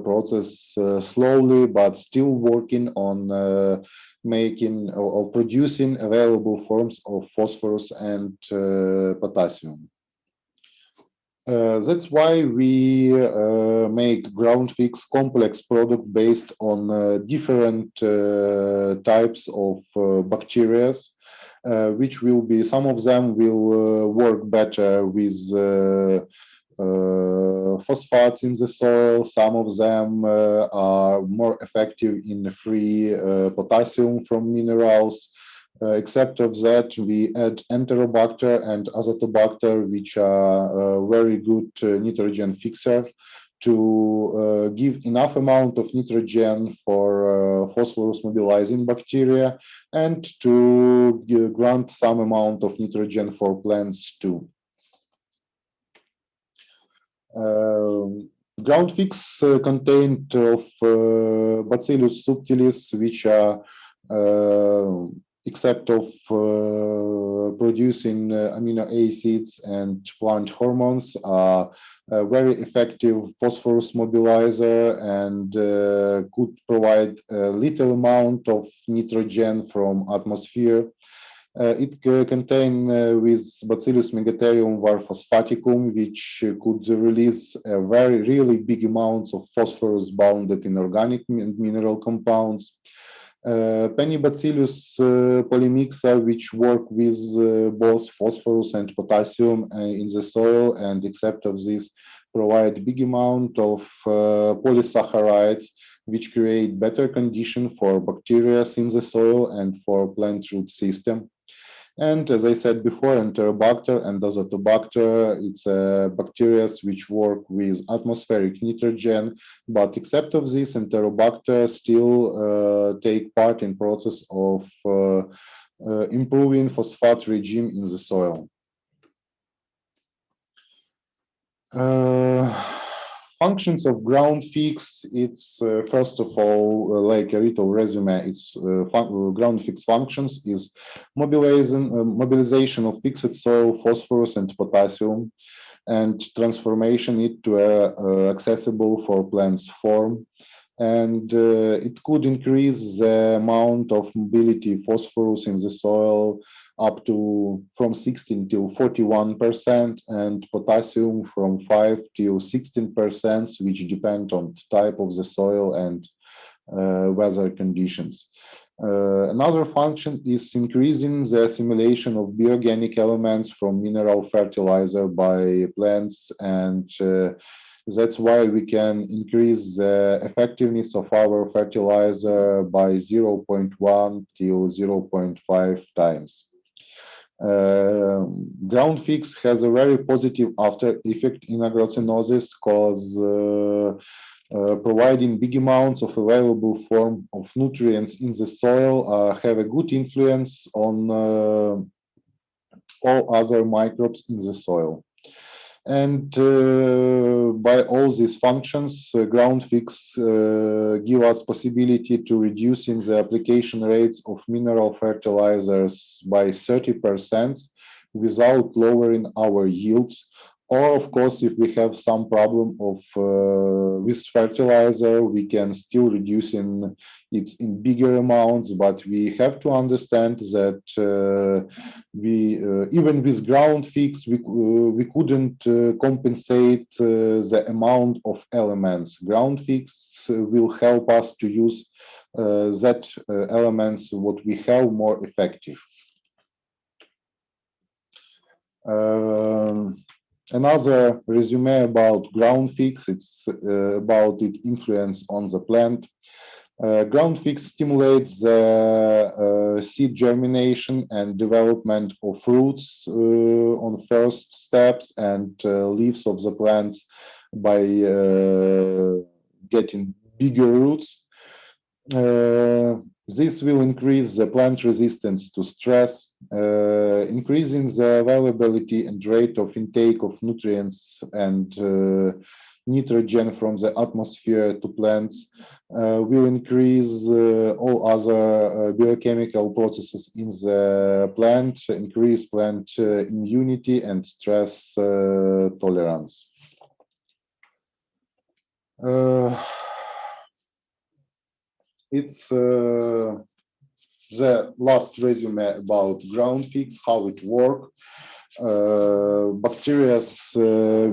process slowly, but still working on making or producing available forms of phosphorus and potassium. That's why we make ground fix complex product based on different types of bacteria, which will be, some of them will work better with phosphates in the soil, some of them are more effective in free potassium from minerals. Except of that, we add Enterobacter and Azotobacter, which are very good nitrogen fixer to give enough amount of nitrogen for phosphorus mobilizing bacteria and to grant some amount of nitrogen for plants too. Ground fix contained of Bacillus subtilis, which are except of producing amino acids and plant hormones, are a very effective phosphorus mobilizer and could provide a little amount of nitrogen from atmosphere. It contains with Bacillus megatherium var phosphaticum, which could release really big amounts of phosphorus bounded in organic and mineral compounds. Penibacillus polymixa, which work with both phosphorus and potassium in the soil, and except of this, provide big amount of polysaccharides, which create better condition for bacteria in the soil and for plant root system. And as I said before, Enterobacter and Azotobacter, it's bacteria which work with atmospheric nitrogen, but except of this, Enterobacter still take part in process of improving phosphate regime in the soil. Functions of ground fix, it's first of all, like a little resume, it's ground fix functions is mobilization of fixed soil phosphorus and potassium and transformation it to accessible for plants form. And it could increase the amount of mobility phosphorus in the soil up to from 16 to 41%, and potassium from 5 to 16%, which depend on the type of the soil and weather conditions. Another function is increasing the assimilation of bioorganic elements from mineral fertilizer by plants, and that's why we can increase the effectiveness of our fertilizer by 0.1 to 0.5 times. Ground fix has a very positive after effect in agrocenosis, because providing big amounts of available form of nutrients in the soil have a good influence on all other microbes in the soil. And by all these functions, ground fix give us possibility to reducing the application rates of mineral fertilizers by 30% without lowering our yields. Or of course, if we have some problem of with fertilizer, we can still reduce it in bigger amounts, but we have to understand that we even with ground fix, we couldn't compensate the amount of elements. Ground fix will help us to use that elements what we have more effective. Another resume about ground fix, it's about its influence on the plant. Ground fix stimulates the seed germination and development of roots on first steps and leaves of the plants by getting bigger roots. This will increase the plant resistance to stress, increasing the availability and rate of intake of nutrients and nitrogen from the atmosphere to plants, will increase all other biochemical processes in the plant, increase plant immunity and stress tolerance. It's the last resume about ground fix, how it works. Bacteria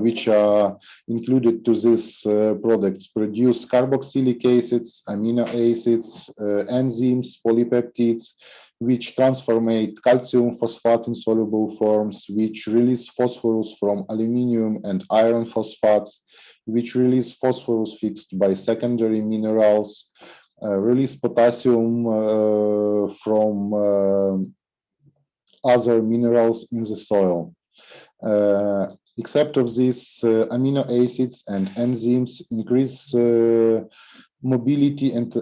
which are included to these products produce carboxylic acids, amino acids, enzymes, polypeptides, which transformate calcium phosphate in soluble forms, which release phosphorus from aluminium and iron phosphates, which release phosphorus fixed by secondary minerals, release potassium from other minerals in the soil. Except of these amino acids and enzymes increase mobility and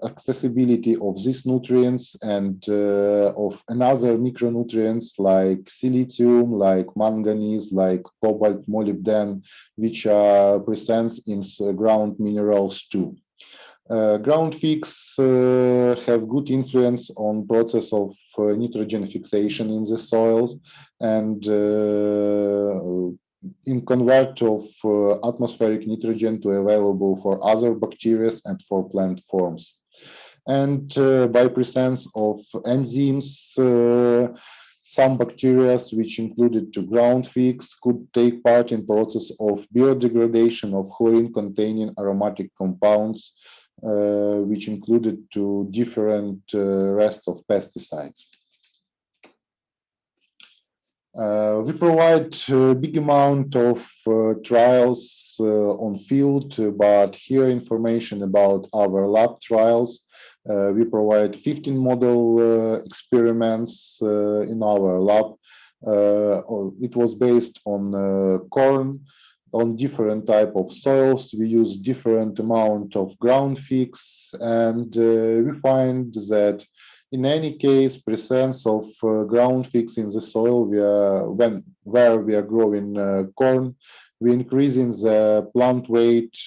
accessibility of these nutrients and of another micronutrients like silicium, like manganese, like cobalt, molybdenum, which are present in ground minerals too. Ground fix have good influence on process of nitrogen fixation in the soil and in convert of atmospheric nitrogen to available for other bacteria and for plant forms. And by presence of enzymes, some bacteria which included to ground fix could take part in process of biodegradation of chlorine-containing aromatic compounds, which included to different rests of pesticides. We provide a big amount of trials on field, but here information about our lab trials. We provide 15 model experiments in our lab. It was based on corn, on different type of soils. We use different amount of ground fix, and we find that in any case, presence of ground fix in the soil where we are growing corn, we increasing the plant weight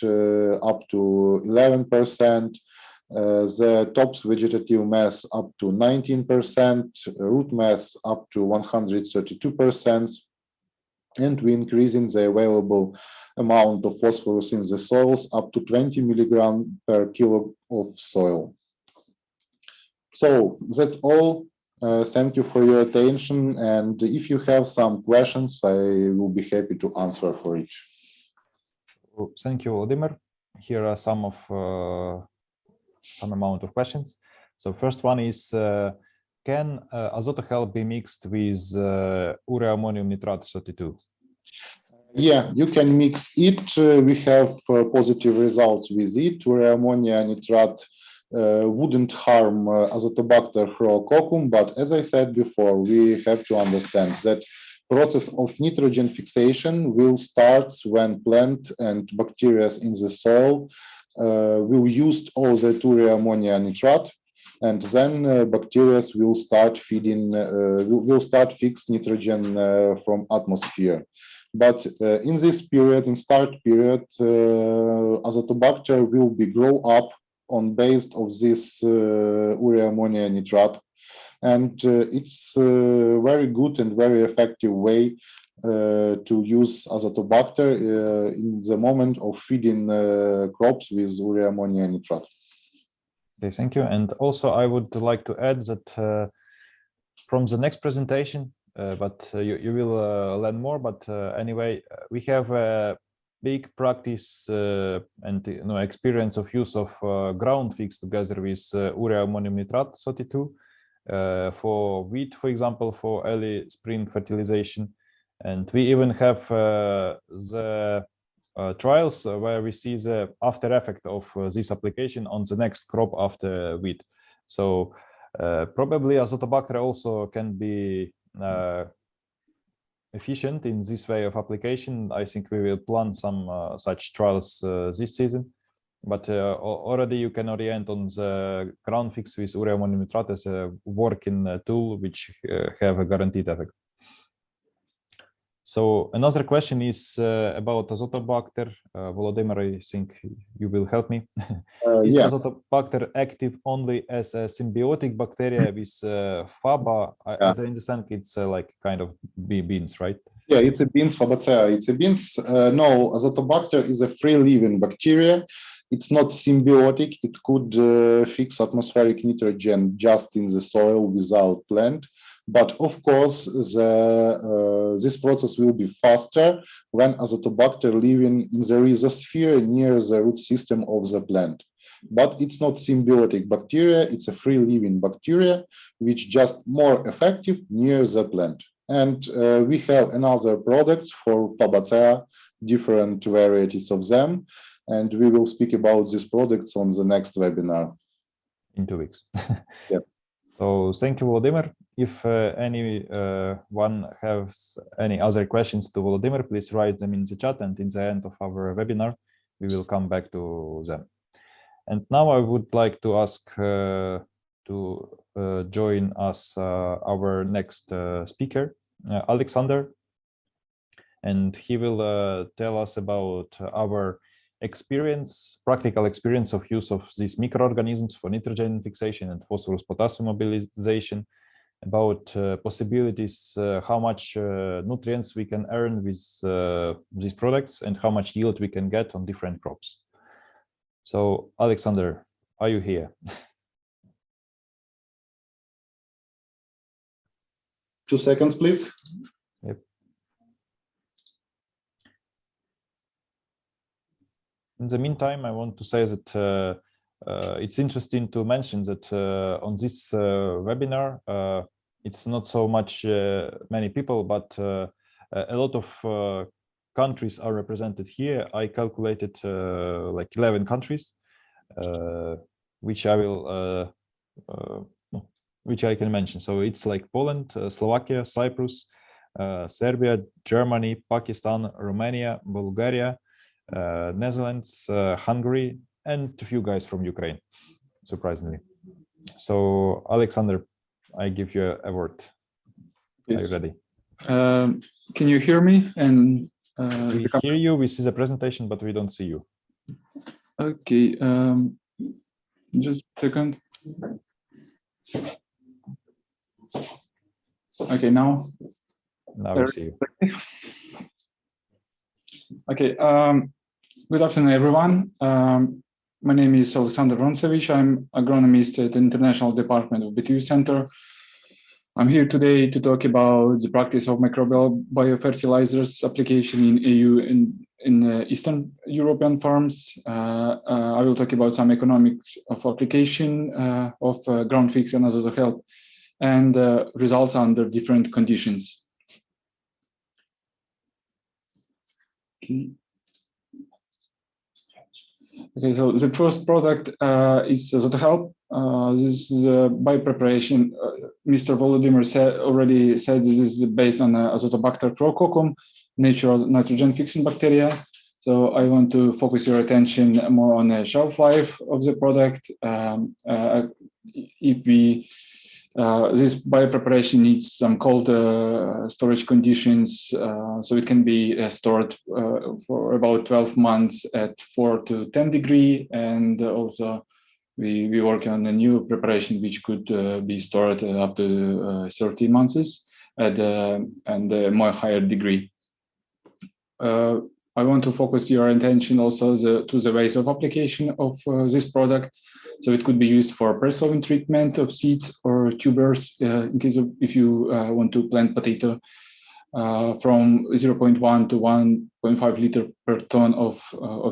up to 11%, the tops vegetative mass up to 19%, root mass up to 132%, and we increasing the available amount of phosphorus in the soils up to 20 milligram per kilo of soil. So that's all. Thank you for your attention. And if you have some questions, I will be happy to answer for it. Thank you, Vladimir. Here are some amount of questions. So first one is, can azoto be mixed with urea ammonium nitrate 32? Yeah, you can mix it. We have positive results with it. Urea ammonia nitrate wouldn't harm Azotobacter chlococcum, but as I said before, we have to understand that process of nitrogen fixation will start when plant and bacteria in the soil will use all the urea ammonia nitrate, and then bacteria will start feeding, will start fix nitrogen from atmosphere. But in this period, in start period, Azotobacter will be grow up on base of this urea ammonia nitrate, and it's a very good and very effective way to use Azotobacter in the moment of feeding crops with urea ammonia nitrate. Okay, thank you. And also I would like to add that from the next presentation, but you will learn more, but anyway, we have a big practice and experience of use of ground fix together with urea ammonium nitrate 32 for wheat, for example, for early spring fertilization. And we even have the trials where we see the after effect of this application on the next crop after wheat. So probably Azotobacter also can be efficient in this way of application. I think we will plan some such trials this season, but already you can orient on the ground fix with urea ammonium nitrate as a working tool which have a guaranteed effect. So another question is about Azotobacter. Volodymyr, I think you will help me. Is Azotobacter active only as a symbiotic bacteria with Faba? As I understand, it's like kind of beans, right? Yeah, it's a beans, Fabaceae. It's a beans. No, Azotobacter is a free-living bacteria. It's not symbiotic. It could fix atmospheric nitrogen just in the soil without plant. But of course, this process will be faster when Azotobacter living in the rhizosphere near the root system of the plant. But it's not symbiotic bacteria. It's a free-living bacteria, which just more effective near the plant. And we have another products for Fabaceae, different varieties of them. And we will speak about these products on the next webinar. In 2 weeks. Yeah. So thank you, Volodymyr. If anyone has any other questions to Volodymyr, please write them in the chat, and in the end of our webinar, we will come back to them. And now I would like to ask to join us our next speaker, Alexander, and he will tell us about our practical experience of use of these microorganisms for nitrogen fixation and phosphorus potassium mobilization, about possibilities, how much nutrients we can earn with these products, and how much yield we can get on different crops. So, Alexander, are you here? 2 seconds, please. Yep. In the meantime, I want to say that it's interesting to mention that on this webinar, it's not so much many people, but a lot of countries are represented here. I calculated like 11 countries, which I will, which I can mention. So it's like Poland, Slovakia, Cyprus, Serbia, Germany, Pakistan, Romania, Bulgaria, Netherlands, Hungary, and a few guys from Ukraine, surprisingly. So, Alexander, I give you a word. Yes. Are you ready? Can you hear me? And we hear you. We see the presentation, but we don't see you. Okay. Just a second. Okay, now. Now we see you. Okay. Good afternoon, everyone. My name is Alexander Ronsevich. I'm agronomist at the International Department of BTU Center. I'm here today to talk about the practice of microbial biofertilizers application in EU and in Eastern European farms. I will talk about some economics of application of ground fix and azoto help and results under different conditions. Okay, so the first product is azoto help. This is by preparation. Mr. Volodymyr already said this is based on Azotobacter chlorococcum, natural nitrogen fixing bacteria. So I want to focus your attention more on the shelf life of the product. This biopreparation needs some cold storage conditions, so it can be stored for about 12 months at 4 to 10 degrees, and also we work on a new preparation which could be stored up to 30 months at a more higher degree. I want to focus your attention also to the ways of application of this product. So it could be used for pre-sowing treatment of seeds or tubers in case of if you want to plant potato from 0.1 to 1.5 liter per ton of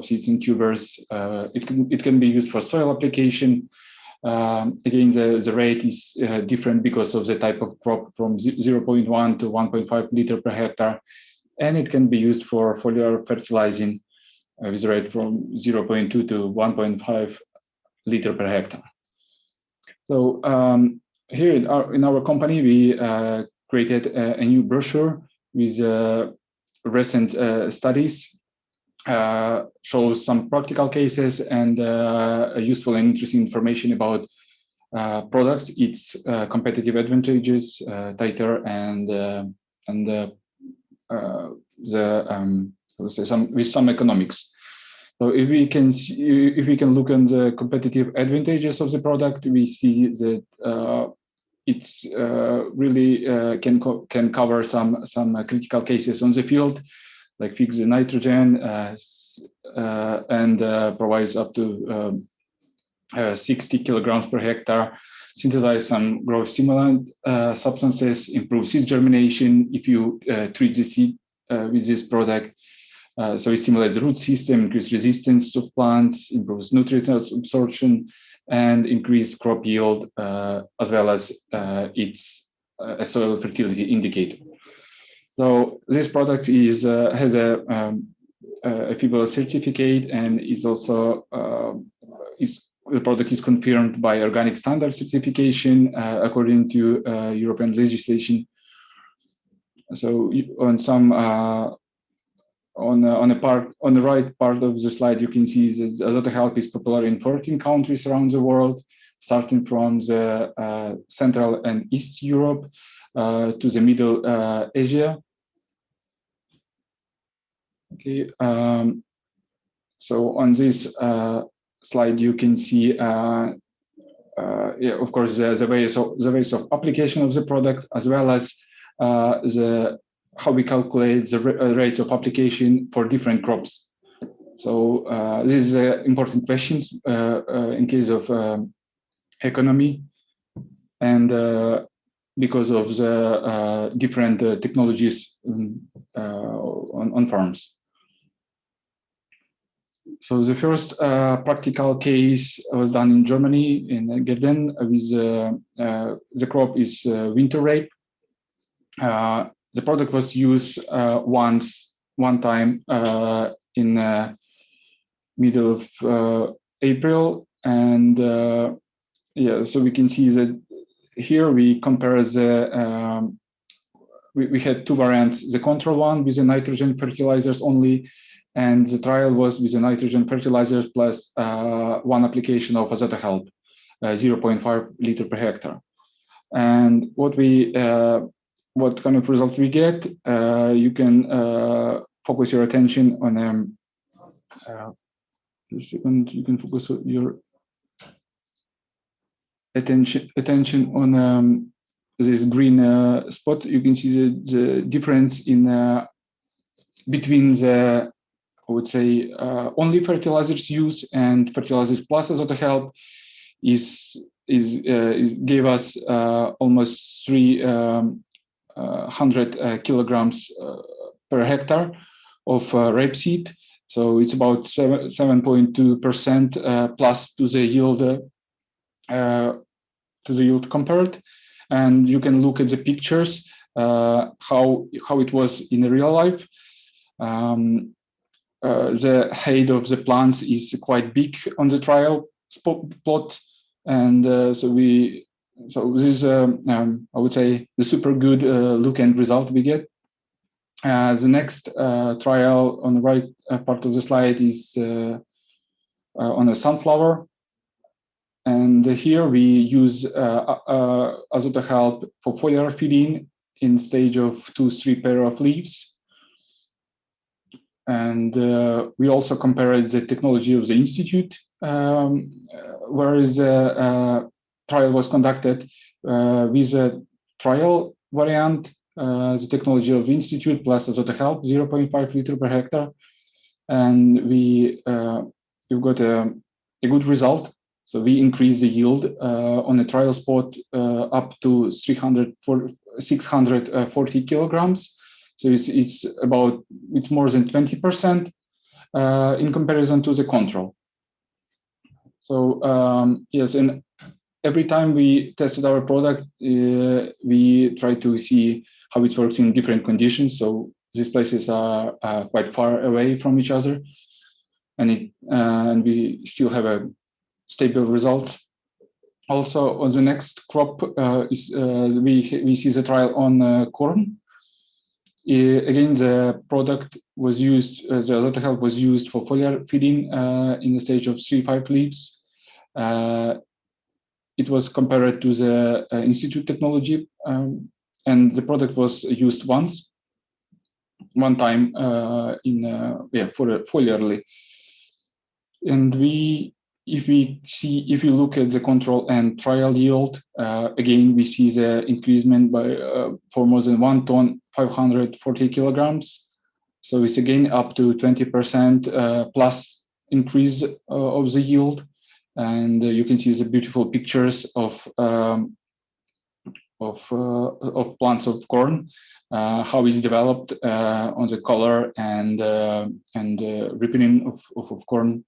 seeds and tubers. It can be used for soil application. Again, the rate is different because of the type of crop from 0.1 to 1.5 liter per hectare. And it can be used for foliar fertilizing with a rate from 0.2 to 1.5 liter per hectare. So here in our company, we created a new brochure with recent studies, shows some practical cases and useful and interesting information about products, its competitive advantages, tighter and with some economics. So if we can look on the competitive advantages of the product, we see that it's really can cover some critical cases on the field, like fix the nitrogen and provides up to 60 kilograms per hectare, synthesize some growth stimulant substances, improve seed germination if you treat the seed with this product. So it stimulates the root system, increase resistance of plants, improves nutrient absorption, and increase crop yield, as well as it's a soil fertility indicator. So this product has a FEBA certificate, and is also the product is confirmed by organic standard certification according to European legislation. So on some on the right part of the slide, you can see that azoto help is popular in 14 countries around the world, starting from the Central and East Europe to the Middle Asia. Okay. So on this slide, you can see, yeah, of course, the ways of application of the product, as well as how we calculate the rates of application for different crops. So this is important questions in case of economy, and because of the different technologies on farms. So the first practical case was done in Germany, in Gerden, with the crop is winter rape. The product was used one time in middle of April, and yeah, so we can see that here we compare the we had two variants: the control one with the nitrogen fertilizers only, and the trial was with the nitrogen fertilizers plus one application of Azoto Help, 0.5 liter per hectare. And what kind of result we get? You can focus your attention on a second. You can focus your attention on this green spot. You can see the difference in between the, I would say, only fertilizers use and fertilizers plus Azoto Help gave us almost 300 kilograms per hectare of rapeseed. So it's about 7.2% plus to the yield compared. And you can look at the pictures how it was in real life. The height of the plants is quite big on the trial plot, and so this is I would say the super good look and result we get. The next trial on the right part of the slide is on a sunflower, and here we use Azoto Help for foliar feeding in stage of 2-3 pair of leaves. And we also compared the technology of the institute, where the trial was conducted with a trial variant, the technology of the institute plus Azoto Help, 0.5 liter per hectare. And we've got a good result. So we increased the yield on a trial spot up to 640 kilograms. So it's more than 20% in comparison to the control. So yes, and every time we tested our product, we try to see how it works in different conditions. So these places are quite far away from each other, and we still have a stable results. Also, on the next crop, we see the trial on corn. Again, the product was used, the Azoto Help was used for foliar feeding in the stage of 3-5 leaves. It was compared to the institute technology, and the product was used one time for foliarly. And if you look at the control and trial yield, again, we see the increasement for more than 1 ton, 540 kilograms. So it's again up to 20% plus increase of the yield. And you can see the beautiful pictures of plants of corn, how it's developed on the color and ripening of corn.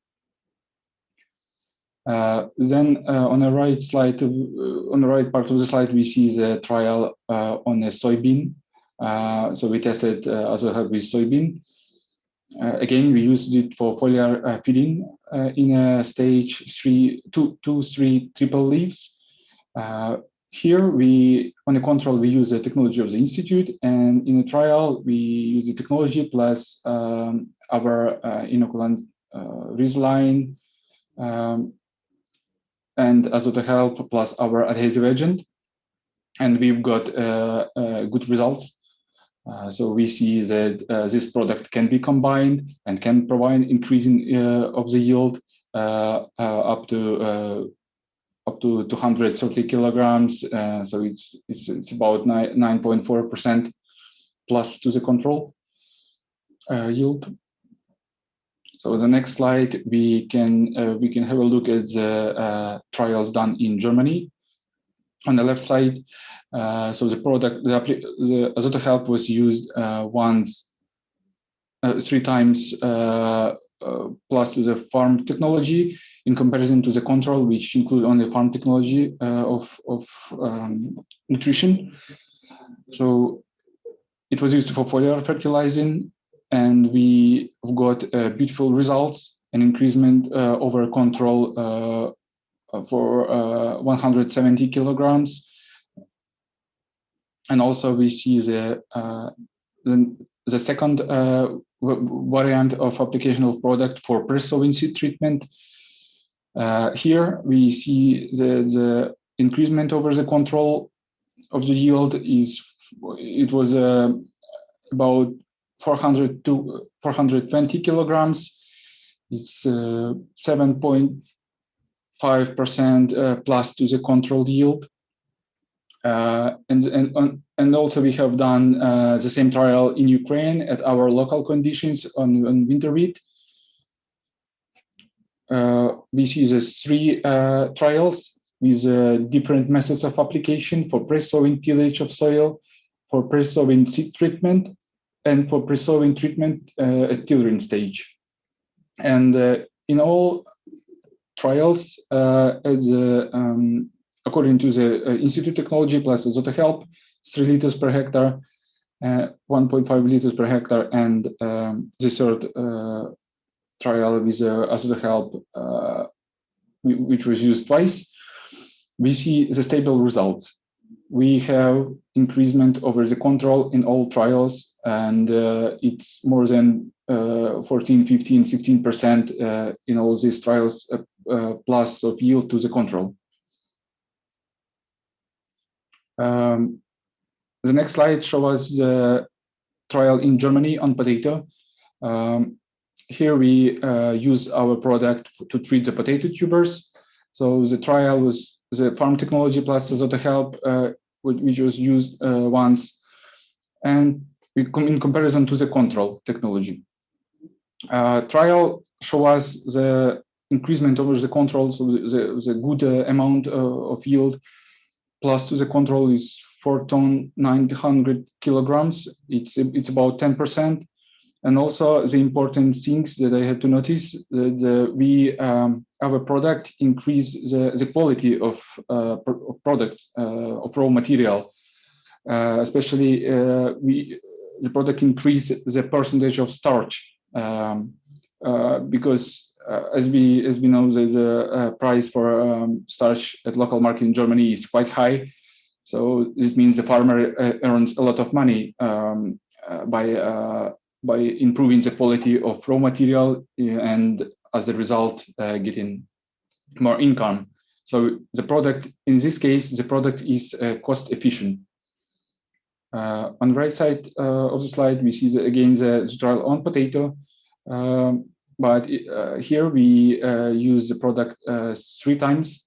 Then on the right slide, on the right part of the slide, we see the trial on a soybean. So we tested Azoto Help with soybean. Again, we used it for foliar feeding in a stage 2-3 triple leaves. Here, on the control, we use the technology of the institute, and in a trial, we use the technology plus our inoculant Rizoline, and Azoto Help plus our adhesive agent, and we've got good results. So we see that this product can be combined and can provide increasing of the yield up to 230 kilograms. So it's about 9.4% plus to the control yield. So the next slide, we can have a look at the trials done in Germany. On the left side, so the product, the AzotoHelp was used three times plus to the farm technology in comparison to the control, which include only farm technology of nutrition. So it was used for foliar fertilizing, and we got beautiful results, an increasement over control for 170 kilograms. And also we see the second variant of application of product for press-sowing seed treatment. Here we see the increasement over the control of the yield was about 400 to 420 kilograms. It's 7.5% plus to the control yield. And also we have done the same trial in Ukraine at our local conditions on winter wheat. We see the three trials with different methods of application for press-sowing tillage of soil, for press-sowing seed treatment, and for press-sowing treatment at tillering stage. And in all trials, according to the Institute technology plus AzotoHelp, 3 liters per hectare, 1.5 liters per hectare, and the third trial with AzotoHelp, which was used twice, we see the stable results. We have increasement over the control in all trials, and it's more than 14, 15, 16% in all these trials plus of yield to the control. The next slide shows us the trial in Germany on potato. Here we use our product to treat the potato tubers. So the trial was the farm technology plus AzotoHelp, which was used once, and in comparison to the control technology. Trial shows us the increasement over the control, so the good amount of yield plus to the control is 4 ton 900 kilograms. It's about 10%. And also the important things that I had to notice that our product increase the quality of product of raw material, especially the product increase the percentage of starch because as we know the price for starch at local market in Germany is quite high. So this means the farmer earns a lot of money by improving the quality of raw material, and as a result getting more income. So the product, in this case, the product is cost efficient. On the right side of the slide, we see again the trial on potato, but here we use the product 3 times.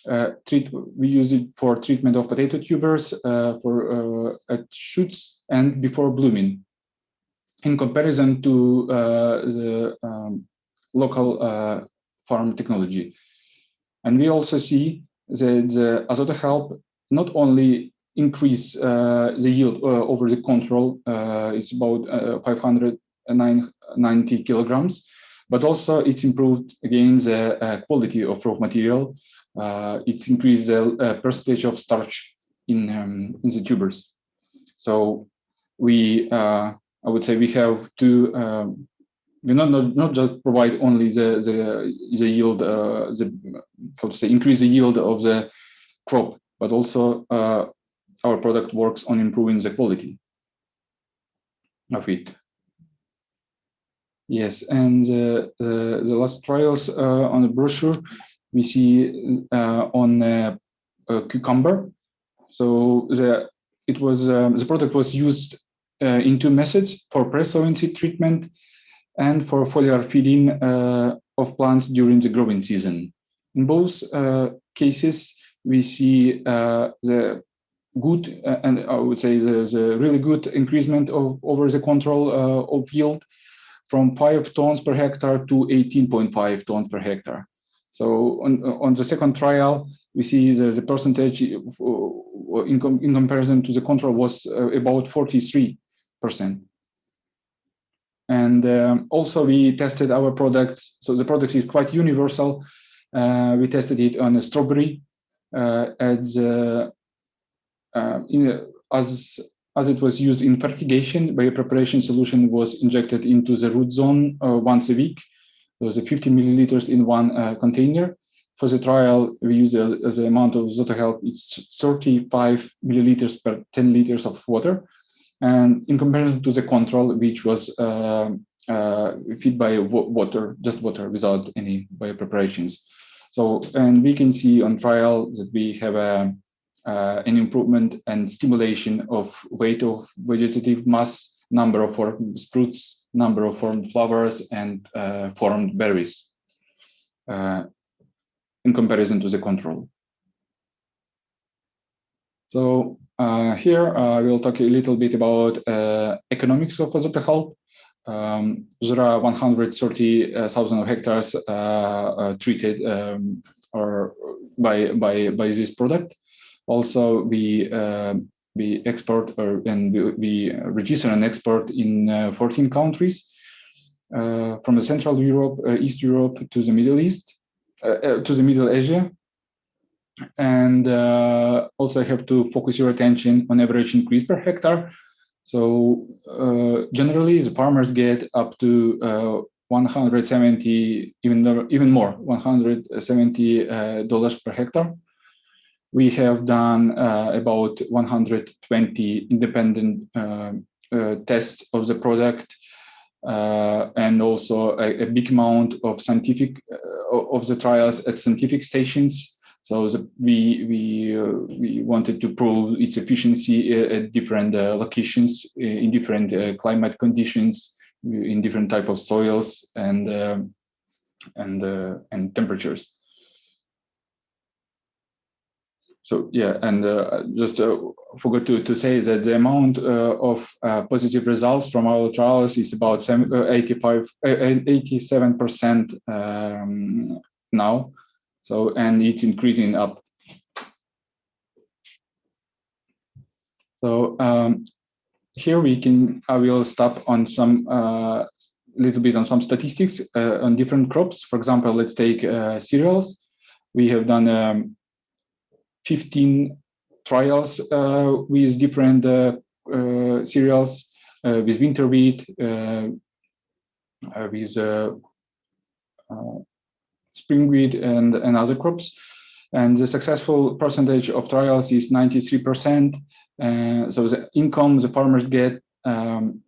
We use it for treatment of potato tubers at shoots and before blooming, in comparison to the local farm technology. And we also see that the AzotoHelp not only increase the yield over the control, it's about 590 kilograms, but also it's improved again the quality of raw material. It's increased the percentage of starch in the tubers. So I would say we have to we not just provide only the yield, how to say, increase the yield of the crop, but also our product works on improving the quality of it. Yes, and the last trials on the brochure we see on cucumber. So the product was used in two methods: for pre-sowing seed treatment and for foliar feeding of plants during the growing season. In both cases, we see the good and I would say the really good increasement over the control of yield from 5 tons per hectare to 18.5 tons per hectare. So on the second trial, we see the percentage in comparison to the control was about 43%. And also we tested our products. So the product is quite universal. We tested it on a strawberry as it was used in fertigation. Biopreparation solution was injected into the root zone once a week. There was 50 milliliters in one container. For the trial, we use the amount of ZotoHelp. It's 35 milliliters per 10 liters of water. And in comparison to the control, which was fed by water, just water without any biopreparations. So, and we can see on trial that we have an improvement and stimulation of weight of vegetative mass, number of formed sprouts, number of formed flowers, and formed berries in comparison to the control. So here I will talk a little bit about economics of ZotoHelp. There are 130,000 hectares treated or by this product. Also, we export and we register and export in 14 countries, from the Central Europe, East Europe to the Middle East, to the Middle Asia. And also have to focus your attention on average increase per hectare. So generally, the farmers get up to 170, even more, $170 per hectare. We have done about 120 independent tests of the product, and also a big amount of scientific of the trials at scientific stations. So we wanted to prove its efficiency at different locations, in different climate conditions, in different type of soils and temperatures. So yeah, and just forgot to say that the amount of positive results from our trials is about 87% now. So, and it's increasing up. So here I will stop on some little bit on some statistics on different crops. For example, let's take cereals. We have done 15 trials with different cereals, with winter wheat, with spring wheat and other crops. And the successful percentage of trials is 93%. So the income the farmers get, farmers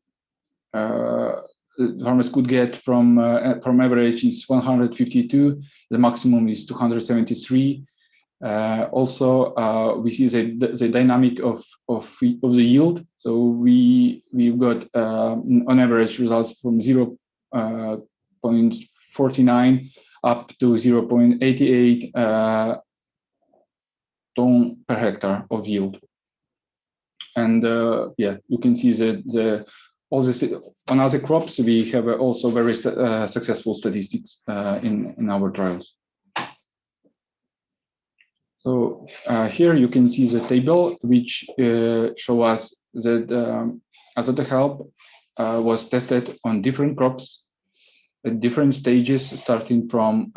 could get from average is 152. The maximum is 273. Also, we see the dynamic of the yield. So we've got on average results from 0.49 up to 0.88 ton per hectare of yield. And yeah, you can see that all this on other crops we have also very successful statistics in our trials. So here you can see the table which show us that ZotoHelp was tested on different crops at different stages, starting from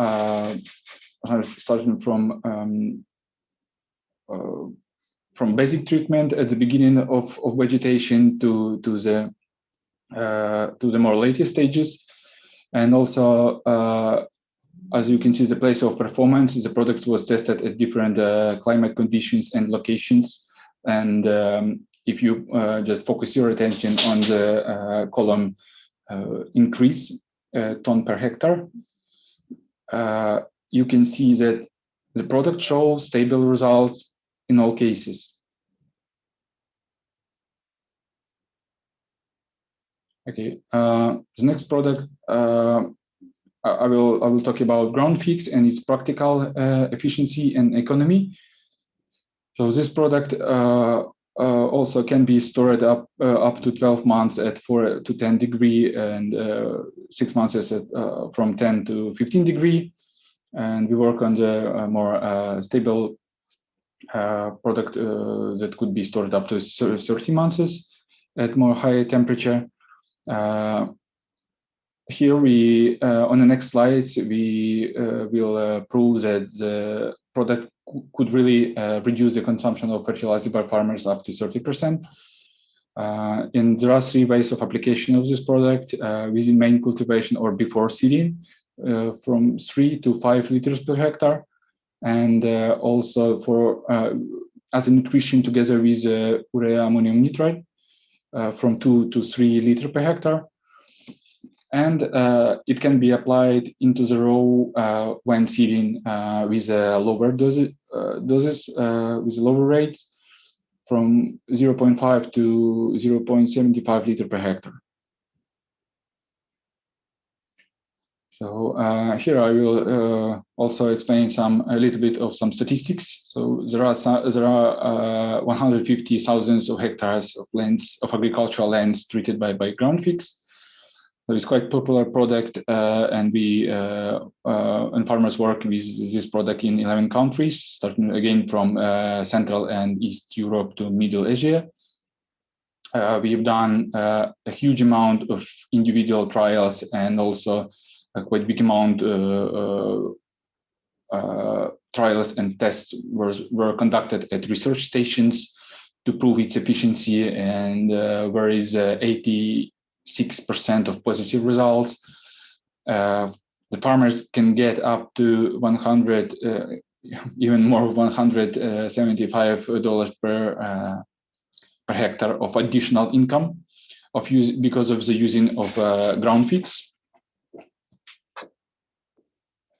basic treatment at the beginning of vegetation to the more latest stages, and also as you can see the place of performance. The product was tested at different climate conditions and locations, and if you just focus your attention on the column increase ton per hectare, you can see that the product shows stable results in all cases. Okay, the next product I will talk about ground fix and its practical efficiency and economy. So this product also can be stored up to 12 months at 4 to 10 degree and 6 months at from 10 to 15 degree. And we work on the more stable product that could be stored up to 30 months at more higher temperature. Here we, on the next slides, we will prove that the product could really reduce the consumption of fertilizer by farmers up to 30%. And there are 3 ways of application of this product within main cultivation or before seeding, from 3 to 5 liters per hectare, and also for as a nutrition together with urea ammonium nitrate from 2 to 3 liters per hectare. And it can be applied into the row when seeding with lower doses with lower rates from 0.5 to 0.75 liter per hectare. So here I will also explain a little bit of some statistics. So there are 150,000 of hectares of lands, of agricultural lands treated by ground fix. So it's quite popular product, and we and farmers work with this product in 11 countries, starting again from Central and East Europe to Middle Asia. We've done a huge amount of individual trials and also a quite big amount trials and tests were conducted at research stations to prove its efficiency, and where is 86% of positive results. The farmers can get up to 100, even more, $175 per hectare of additional income of use because of the using of ground fix.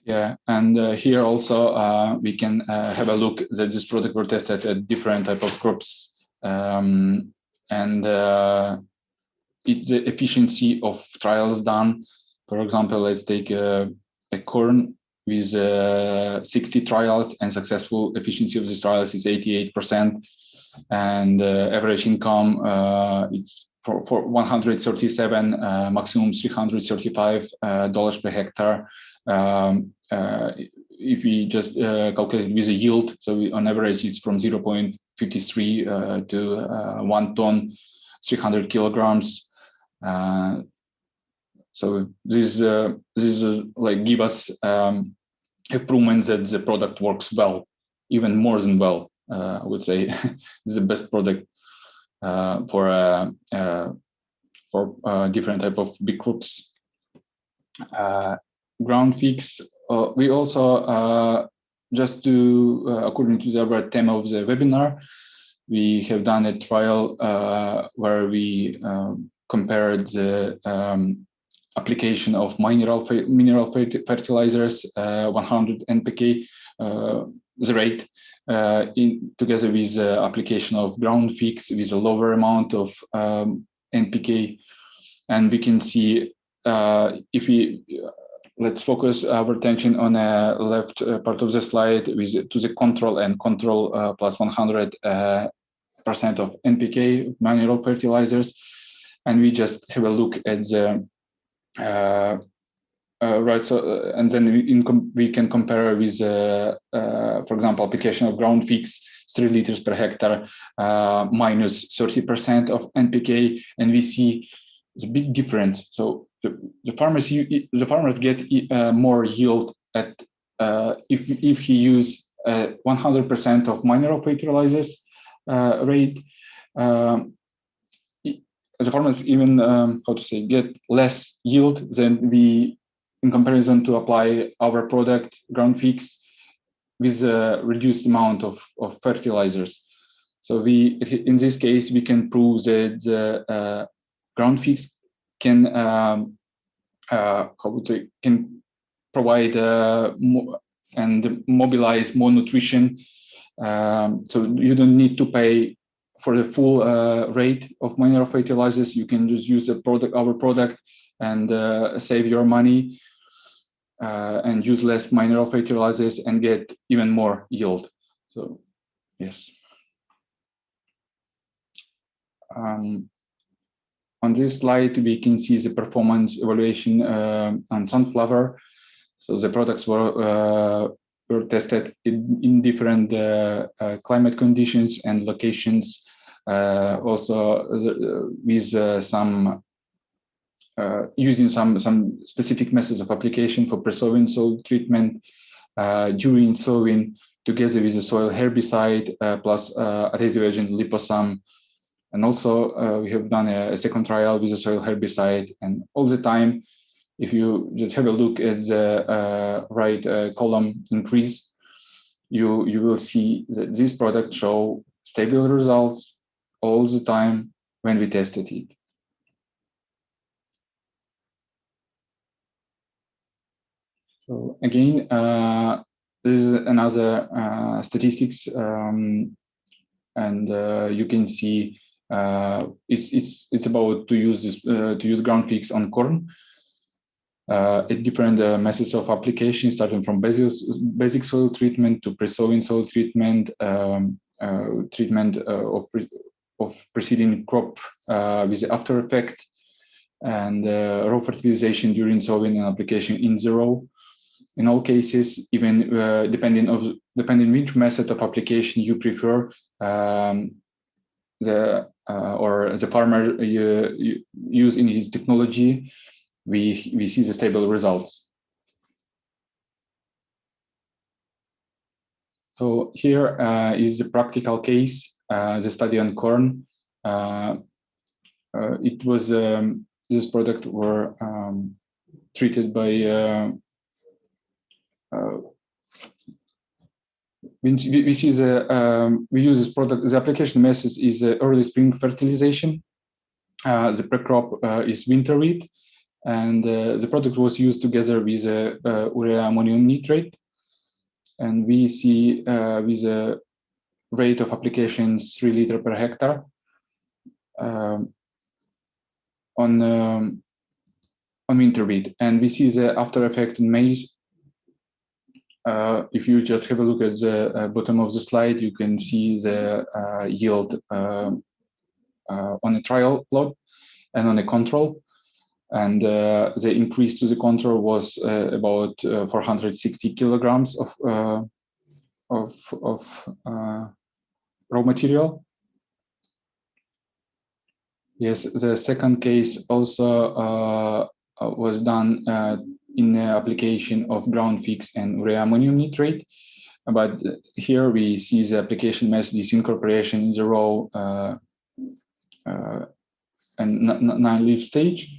Yeah, and here also we can have a look that this product were tested at different type of crops, and it's the efficiency of trials done. For example, let's take a corn with 60 trials, and successful efficiency of these trials is 88%, and average income is for 137, maximum $335 per hectare. If we just calculate with a yield, so on average it's from 0.53 to 1 ton, 300 kilograms. So this is like give us improvement that the product works well, even more than well. I would say this is the best product for different type of big crops. Ground fix. We also just to according to the theme of the webinar, we have done a trial where we compared the application of mineral fertilizers, 100 NPK, the rate, together with application of ground fix with a lower amount of NPK, and we can see if we let's focus our attention on the left part of the slide with to the control and control plus 100% of NPK manual fertilizers, and we just have a look at the right. So and then we can compare with for example, application of ground fix 3 liters per hectare minus 30% of NPK, and we see the big difference. So the farmers get more yield at if he use 100% of mineral fertilizers rate. The farmers even how to say get less yield than we in comparison to apply our product ground fix with a reduced amount of fertilizers. So we in this case we can prove that the ground fix can how would say can provide more and mobilize more nutrition. So you don't need to pay for the full rate of mineral fertilizers, you can just use the product, our product, and save your money and use less mineral fertilizers and get even more yield. So, yes. On this slide, we can see the performance evaluation on sunflower. So the products were tested in different climate conditions and locations, also with some using some specific methods of application for pre-sowing soil treatment during sowing, together with the soil herbicide plus adhesive agent liposome. And also we have done a second trial with the soil herbicide, and all the time, if you just have a look at the right column increase, you will see that this product show stable results all the time when we tested it. So again, this is another statistics, and you can see it's about to use this to use ground fix on corn. At different methods of application, starting from basic soil treatment to pre-sowing soil treatment, treatment of preceding crop with the after effect, and raw fertilization during sowing and application in the row. In all cases, even depending which method of application you prefer, or the farmer you use in his technology, we see the stable results. So here is the practical case, the study on corn. It was this product were treated by we see the we use this product. The application method is early spring fertilization. The pre-crop is winter wheat, and the product was used together with urea ammonium nitrate. And we see with a rate of applications 3 liters per hectare on winter wheat. And we see the after effect in maize. If you just have a look at the bottom of the slide, you can see the yield on a trial plot and on a control. And the increase to the control was about 460 kilograms of raw material. Yes, the second case also was done in the application of ground fix and urea ammonium nitrate. But here we see the application method is incorporation in the row and 9-leaf stage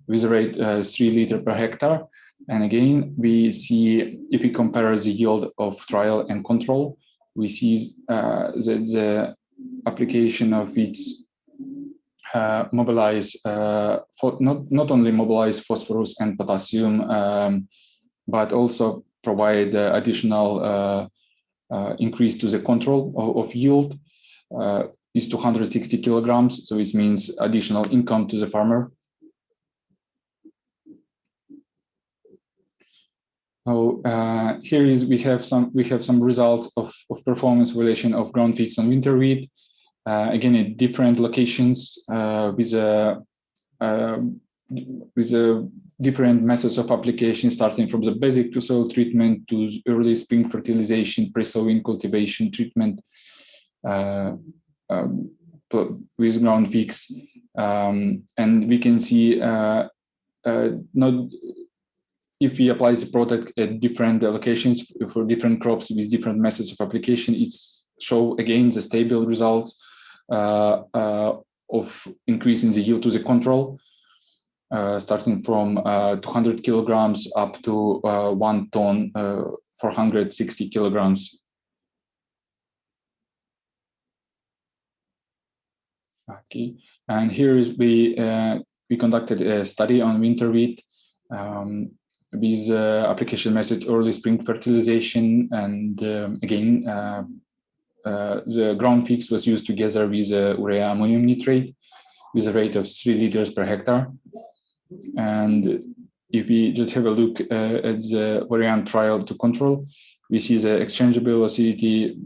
with a rate 3 liters per hectare. And again, we see, if we compare the yield of trial and control, we see that the application of its mobilize not only mobilize phosphorus and potassium, but also provide additional increase to the control of yield is 260 kilograms. So it means additional income to the farmer. So here is we have some results of performance relation of ground fix on winter wheat. Again, at different locations with different methods of application, starting from the basic to soil treatment to early spring fertilization, pre-sowing, cultivation, treatment with ground fix, and we can see not if we apply the product at different locations for different crops with different methods of application, it's show again the stable results of increasing the yield to the control, starting from 200 kilograms up to 1 ton, 460 kilograms. Okay, and here is we conducted a study on winter wheat with application method early spring fertilization, and again the ground fix was used together with urea ammonium nitrate with a rate of 3 liters per hectare. And if we just have a look at the variant trial to control, we see the exchangeable acidity,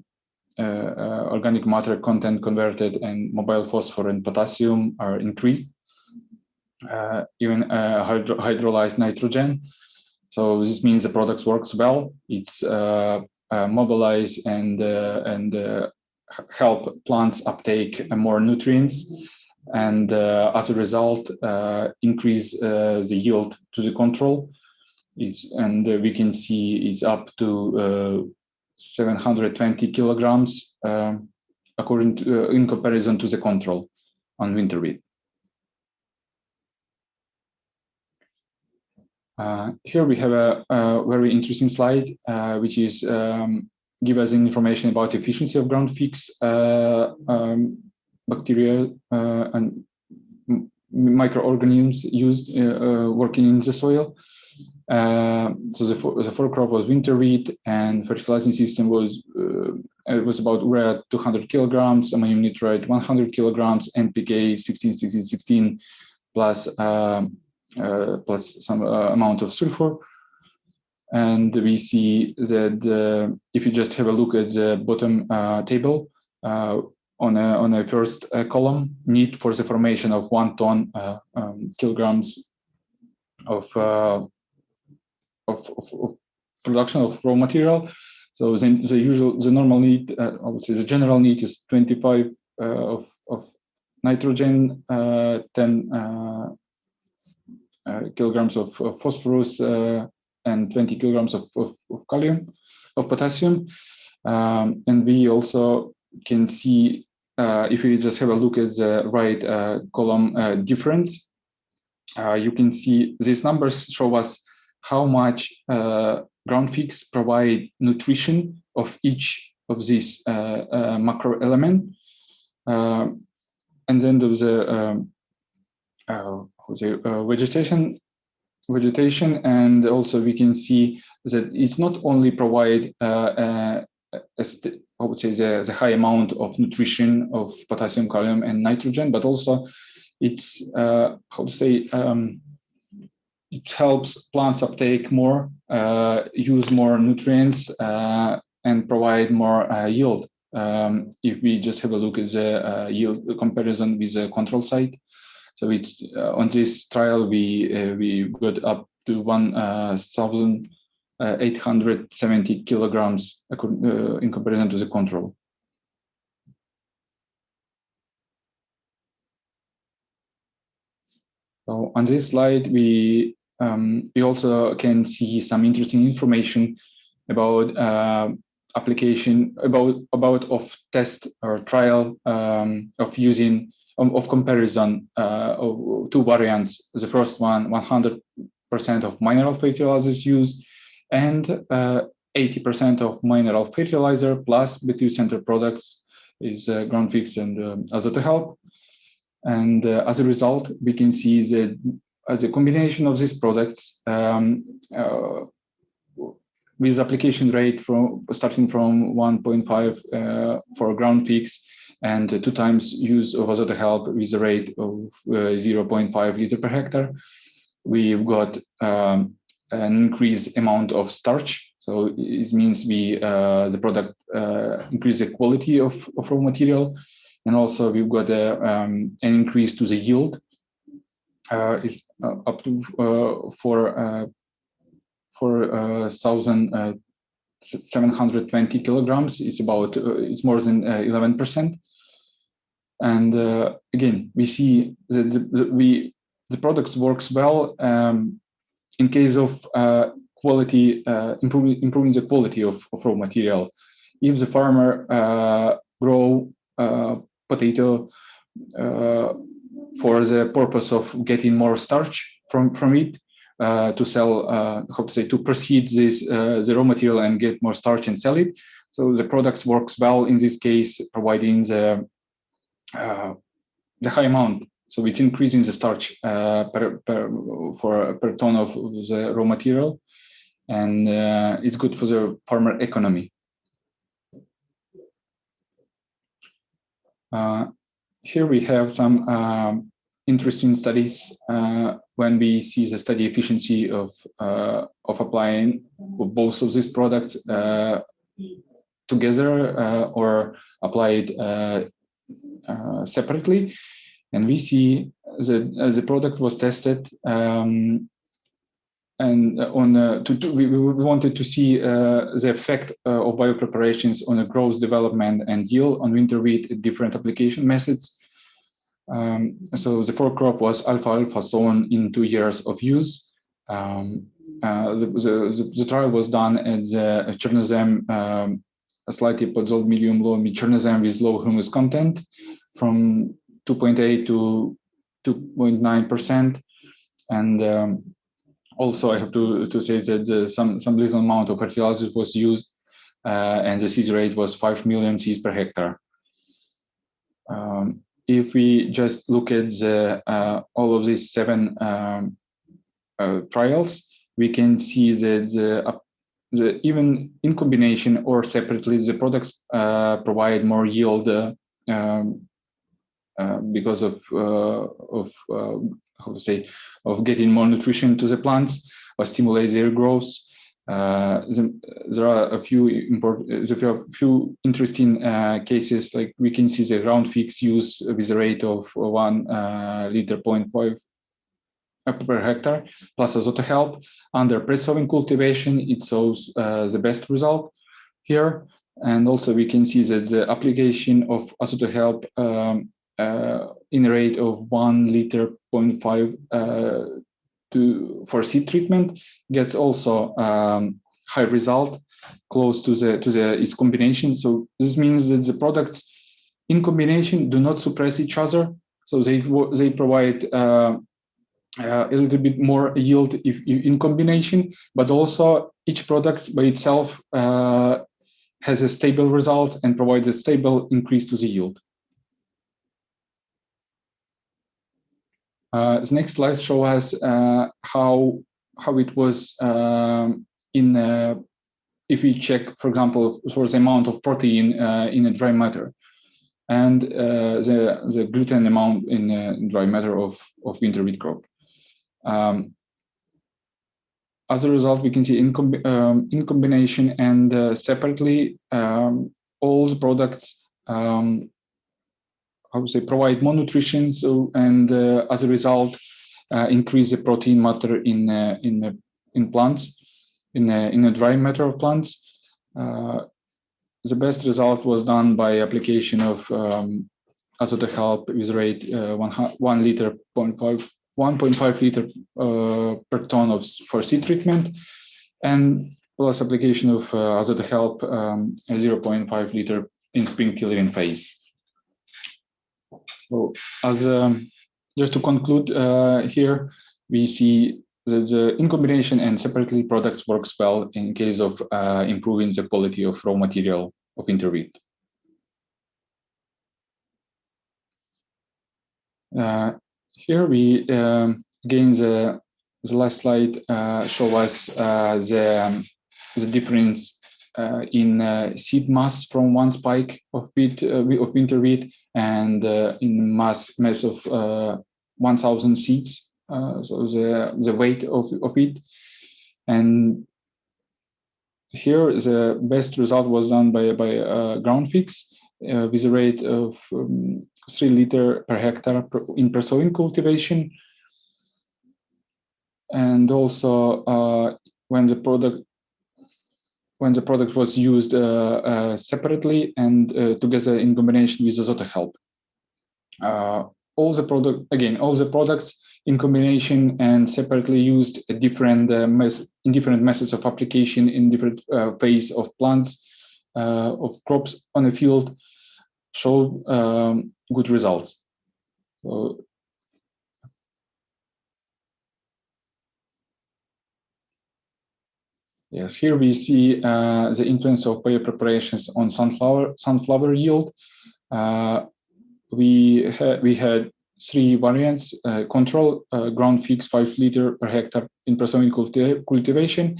organic matter content converted, and mobile phosphor and potassium are increased, even hydrolyzed nitrogen. So this means the product works well. It's mobilize and help plants uptake more nutrients, and as a result, increase the yield to the control. And we can see it's up to 720 kilograms according to, in comparison to the control on winter wheat. Here we have a very interesting slide, which is give us information about efficiency of ground fix bacteria and microorganisms used working in the soil. So the forecrop was winter wheat, and fertilizing system was it was about urea 200 kilograms, ammonium nitrate 100 kilograms, NPK 16-16-16 plus plus some amount of sulfur. And we see that if you just have a look at the bottom table, on a first column, need for the formation of 1 ton kilograms of production of raw material. So the normal need, I would say the general need is 25 of nitrogen, 10 kilograms of phosphorus, and 20 kilograms of potassium. And we also can see, if you just have a look at the right column difference, you can see these numbers show us how much ground fix provide nutrition of each of these macro element. And then there's a vegetation, and also we can see that it's not only provide I would say the high amount of nutrition of potassium, kalium, and nitrogen, but also it's it helps plants uptake more, use more nutrients, and provide more yield. If we just have a look at the yield comparison with the control site. So it's on this trial we got up to 1,870 kilograms in comparison to the control. So on this slide we also can see some interesting information about application of test or trial of using of comparison of 2 variants. The first one, 100% of mineral fertilizers used, and 80% of mineral fertilizer plus B2 center products is ground fix and azote help. And as a result, we can see that as a combination of these products, with application rate from starting from 1.5 for ground fix, and 2 times use of azote help with a rate of 0.5 liter per hectare, we've got an increased amount of starch. So it means the product increase the quality of raw material, and also we've got an increase to the yield. Is up to 4,720 kilograms. It's about it's more than 11%. And again, we see that the product works well in case of quality, improving the quality of raw material. If the farmer grow potato for the purpose of getting more starch from it, to sell, to proceed this the raw material and get more starch and sell it. So the products works well in this case, providing the high amount. So it's increasing the starch per ton of the raw material, and it's good for the farmer economy. Here we have some interesting studies when we see the study efficiency of applying both of these products together or applied separately, and we see that the product was tested and we wanted to see the effect of biopreparations on the growth, development, and yield on winter wheat at different application methods. So the forecrop was alfalfa sown in 2 years of use. The trial was done at the Chernozem, slightly podzol medium low Chernozem with low humus content from 2.8 to 2.9%. And also, I have to say that some little amount of fertilizers was used, and the seed rate was 5 million seeds per hectare. If we just look at all of these 7 trials, we can see that even in combination or separately, the products provide more yield because of how to say, of getting more nutrition to the plants or stimulate their growth. There are a few interesting cases, like we can see the ground fix use with a rate of 1 liter 0.5 per hectare plus azotohelp. Under pre-sowing cultivation, it shows the best result here. And also we can see that the application of azotohelp in a rate of 1 liter 0.5 for seed treatment gets also high result close to its combination. So this means that the products in combination do not suppress each other. So they provide a little bit more yield if in combination, but also each product by itself has a stable result and provides a stable increase to the yield. The next slide shows us how it was if we check, for example, for the amount of protein in a dry matter and the gluten amount in dry matter of winter wheat crop. As a result, we can see in combination and separately, all the products I would say provide more nutrition, so and as a result, increase the protein matter in plants, in a dry matter of plants. The best result was done by application of azotohelp with rate 1 liter 1.5 liter per ton for seed treatment, and plus application of azotohelp 0.5 liter in spring tillering phase. So, as just to conclude here, we see that the in combination and separately products works well in case of improving the quality of raw material of winter wheat. Here we again the last slide show us the difference in seed mass from one spike of winter wheat and in mass of 1,000 seeds. So the weight of it, and here the best result was done by ground fix with a rate of 3 liter per hectare in pre-sowing cultivation, and also when the product was used separately and together in combination with azotohelp. All the products in combination and separately used in different methods of application in different phase of plants of crops on a field show good results. So, yes, here we see the influence of biopreparations on sunflower yield. We had 3 variants: control, ground fix 5 liter per hectare in pre-sowing cultivation,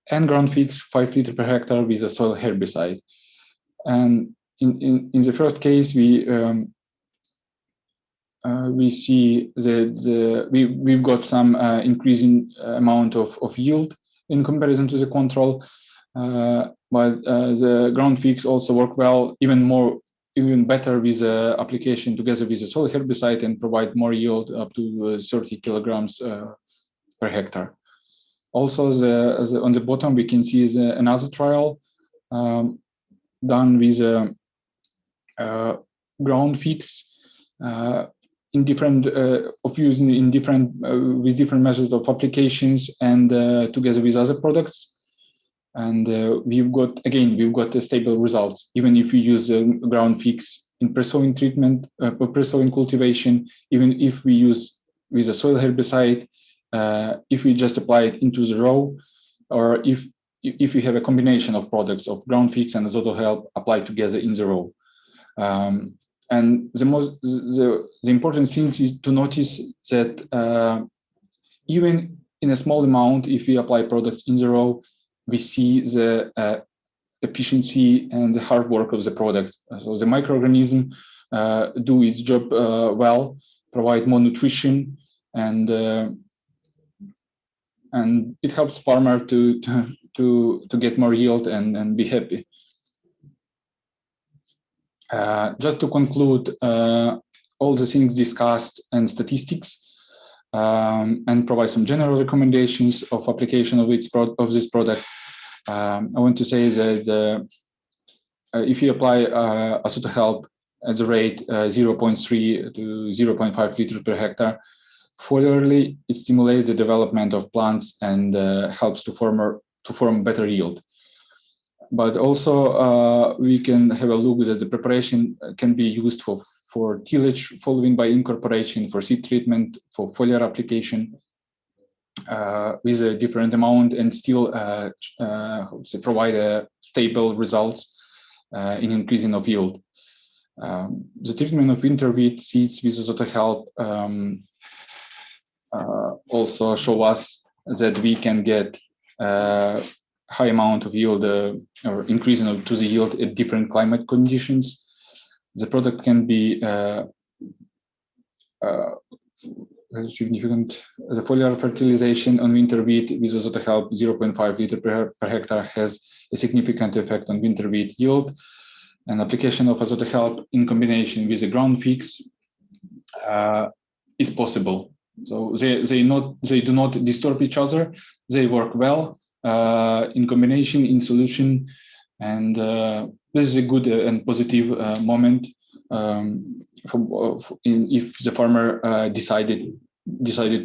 and ground fix 5 liter per hectare with a soil herbicide. And in the first case, we see that we've got some increasing amount of yield in comparison to the control, but the ground fix also work well, even better with the application together with the soil herbicide and provide more yield up to 30 kilograms per hectare. Also, on the bottom we can see another trial done with ground fix in different of using in different with different methods of applications and together with other products, and we've got the stable results even if we use ground fix in pre-sowing treatment, pre-sowing cultivation, even if we use with a soil herbicide, if we just apply it into the row, or if we have a combination of products of ground fix and azoto help applied together in the row. And the important thing is to notice that even in a small amount, if we apply products in the row, we see the efficiency and the hard work of the product. So the microorganism do its job well, provide more nutrition, and it helps farmer to get more yield and be happy. Just to conclude all the things discussed and statistics, and provide some general recommendations of application of this product. I want to say that if you apply azoto help at the rate 0.3 to 0.5 liters per hectare, foliarly, it stimulates the development of plants and helps to form better yield. But also we can have a look that the preparation can be used for tillage following by incorporation, for seed treatment, for foliar application with a different amount, and still provide stable results in increasing of yield. The treatment of winter wheat seeds with azoto help also show us that we can get high amount of yield or increasing to the yield at different climate conditions. The product can be significant. The foliar fertilization on winter wheat with azoto help 0.5 liter per hectare has a significant effect on winter wheat yield. And application of azoto help in combination with the ground fix is possible. So they do not disturb each other. They work well in combination, in solution, and this is a good and positive moment if the farmer decided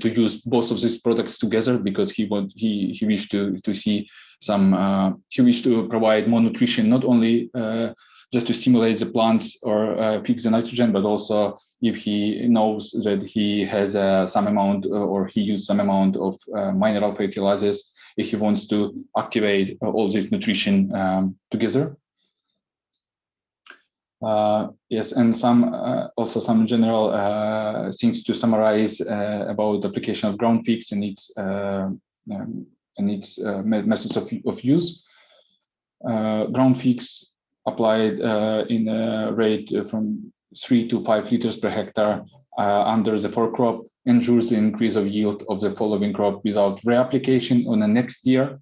to use both of these products together, because he wished to see some he wished to provide more nutrition, not only just to stimulate the plants or fix the nitrogen, but also if he knows that he has some amount or he used some amount of mineral fertilizers, if he wants to activate all this nutrition together. Yes, and also some general things to summarize about the application of ground fix and its methods of use. Ground fix applied in a rate from 3 to 5 liters per hectare under the forecrop ensures the increase of yield of the following crop without reapplication on the next year.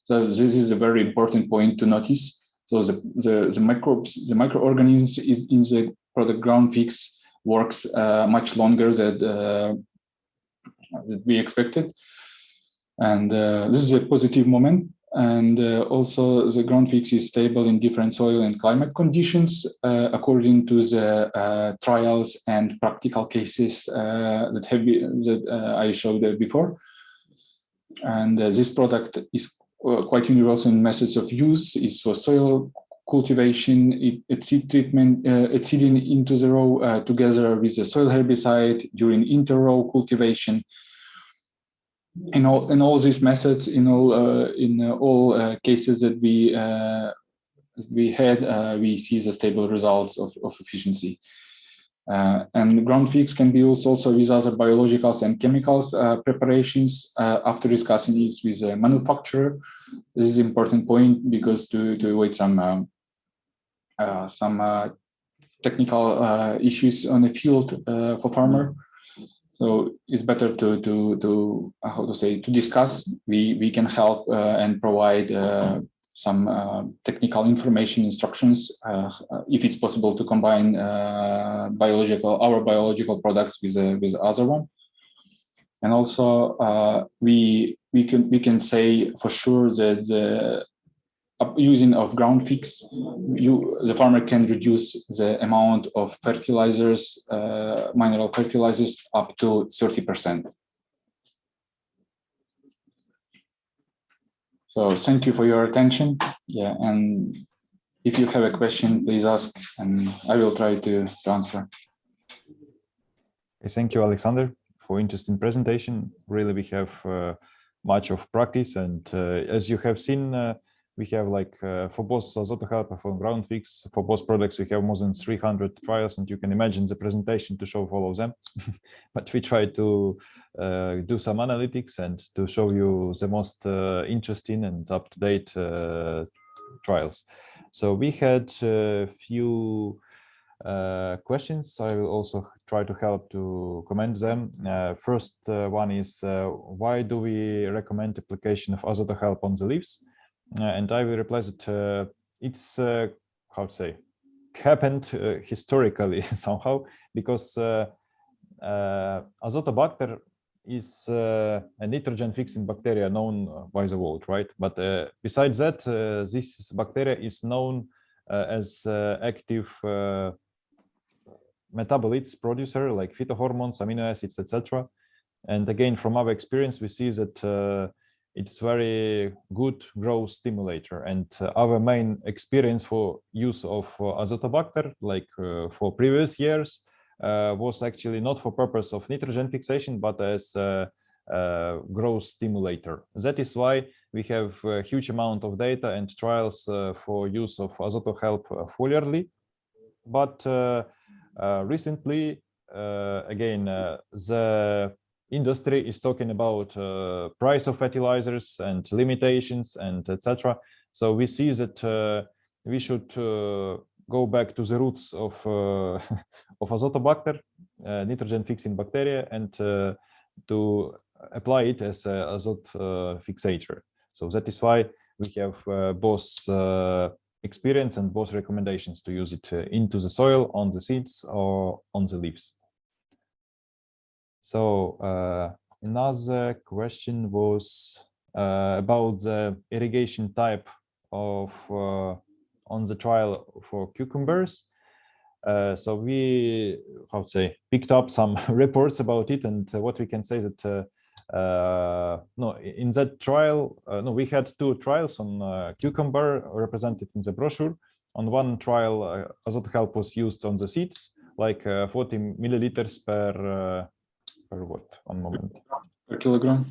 So this is a very important point to notice. So the microbes, the microorganisms in the product ground fix works much longer than we expected, and this is a positive moment. And also the ground fix is stable in different soil and climate conditions according to the trials and practical cases that I showed before. And this product is quite universal in methods of use. It's for soil cultivation, it's seed treatment, it's seeding into the row together with the soil herbicide during inter-row cultivation. In all these methods, in all cases that we had, we see the stable results of efficiency. And ground fix can be used also with other biologicals and chemicals preparations after discussing this with the manufacturer. This is an important point because to avoid some some technical issues on the field for farmer. So it's better to how to say, to discuss. We can help and provide some technical information, instructions, if it's possible to combine our biological products with other one. And also we can say for sure that the using of ground fix, the farmer can reduce the amount of fertilizers, mineral fertilizers, up to 30%. So thank you for your attention. Yeah, and if you have a question, please ask, and I will try to answer. Thank you, Alexander, for interesting presentation. Really, we have much of practice, and as you have seen, we have like for both AzotoHelp and for ground fix, for both products, we have more than 300 trials, and you can imagine the presentation to show all of them. But we try to do some analytics and to show you the most interesting and up-to-date trials. So we had a few questions. I will also try to help to comment them. First one is, why do we recommend application of AzotoHelp on the leaves? And I will reply that it's, how to say, happened historically somehow, because Azotobacter is a nitrogen fixing bacteria known by the world, right? But besides that, this bacteria is known as active metabolites producer, like phytohormones, amino acids, etc. And again, from our experience, we see that it's very good growth stimulator. And our main experience for use of Azotobacter, like for previous years, was actually not for purpose of nitrogen fixation, but as growth stimulator. That is why we have a huge amount of data and trials for use of AzotoHelp foliarly. But recently, again, the industry is talking about price of fertilizers and limitations and etc. So we see that we should go back to the roots of Azotobacter, nitrogen fixing bacteria, and to apply it as an azote fixator. So that is why we have both experience and both recommendations to use it into the soil, on the seeds, or on the leaves. So another question was about the irrigation type of on the trial for cucumbers. So we, how to say, picked up some reports about it, and what we can say that no, in that trial, no, we had two trials on cucumber represented in the brochure. On one trial, AzotoHelp was used on the seeds, like 40 milliliters per what? One moment. Per kilogram.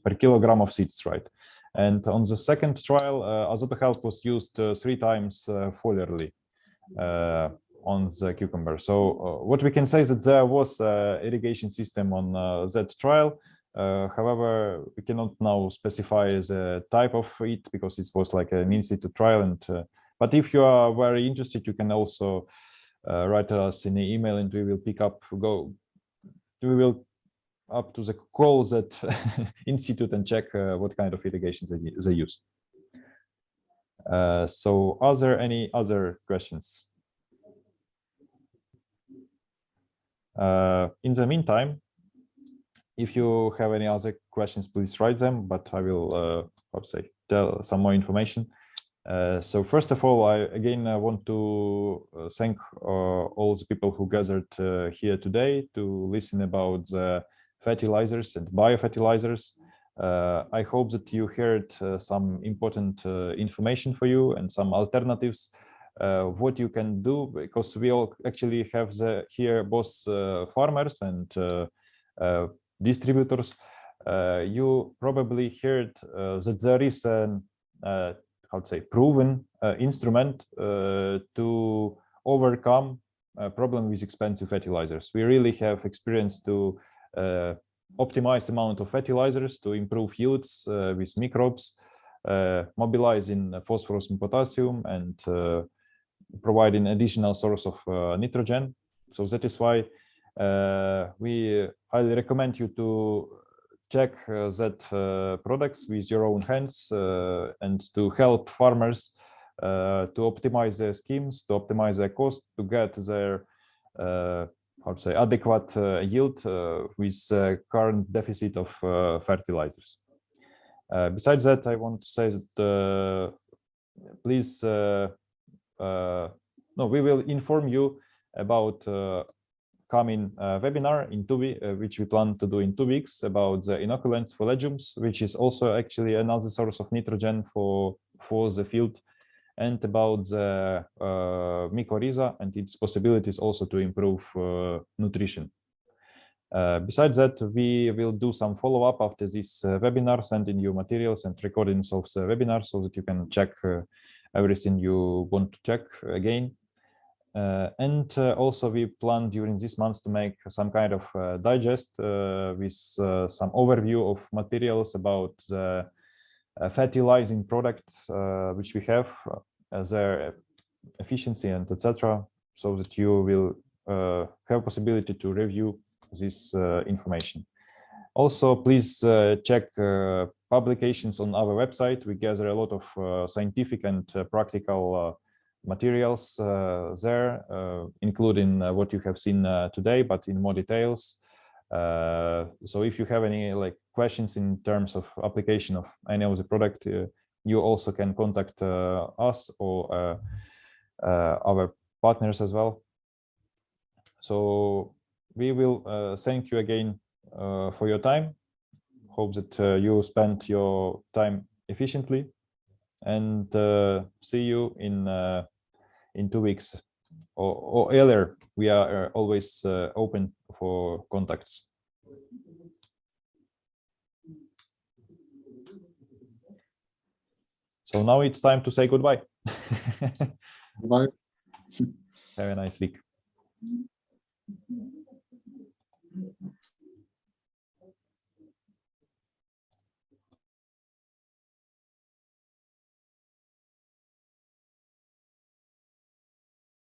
Per kilogram of seeds, right? And on the second trial, AzotoHelp was used 3 times foliarly on the cucumber. So what we can say is that there was an irrigation system on that trial. However, we cannot now specify the type of it because it was like an in situ trial. And but if you are very interested, you can also write us in an email, and we will pick up. We will up to the calls at institute and check what kind of irrigations they use. So are there any other questions? In the meantime, if you have any other questions, please write them, but I will say, tell some more information. So first of all, I again want to thank all the people who gathered here today to listen about the fertilizers and biofertilizers. I hope that you heard some important information for you and some alternatives, what you can do, because we all actually have here both farmers and distributors. You probably heard that there is an how to say, proven instrument to overcome a problem with expensive fertilizers. We really have experience to optimize the amount of fertilizers, to improve yields with microbes, mobilizing phosphorus and potassium, and provide an additional source of nitrogen. So that is why we highly recommend you to check that products with your own hands and to help farmers to optimize their schemes, to optimize their cost, to get their how to say adequate yield with current deficit of fertilizers. Besides that, I want to say that please, no, we will inform you about coming webinar in which we plan to do in 2 weeks about the inoculants for legumes, which is also actually another source of nitrogen for the field, and about the mycorrhiza and its possibilities also to improve nutrition. Besides that, we will do some follow-up after this webinar, sending you materials and recordings of the webinar so that you can check everything you want to check again. And also we plan during this month to make some kind of digest with some overview of materials about the fertilizing products which we have, their efficiency and etc., so that you will have possibility to review this information. Also, please check publications on our website. We gather a lot of scientific and practical materials there, including what you have seen today, but in more details. So if you have any questions in terms of application of any of the product, you also can contact us or our partners as well. So we will thank you again for your time. Hope that you spent your time efficiently, and see you in 2 weeks or earlier. We are always open for contacts. So now it's time to say goodbye. Bye. Have a nice week.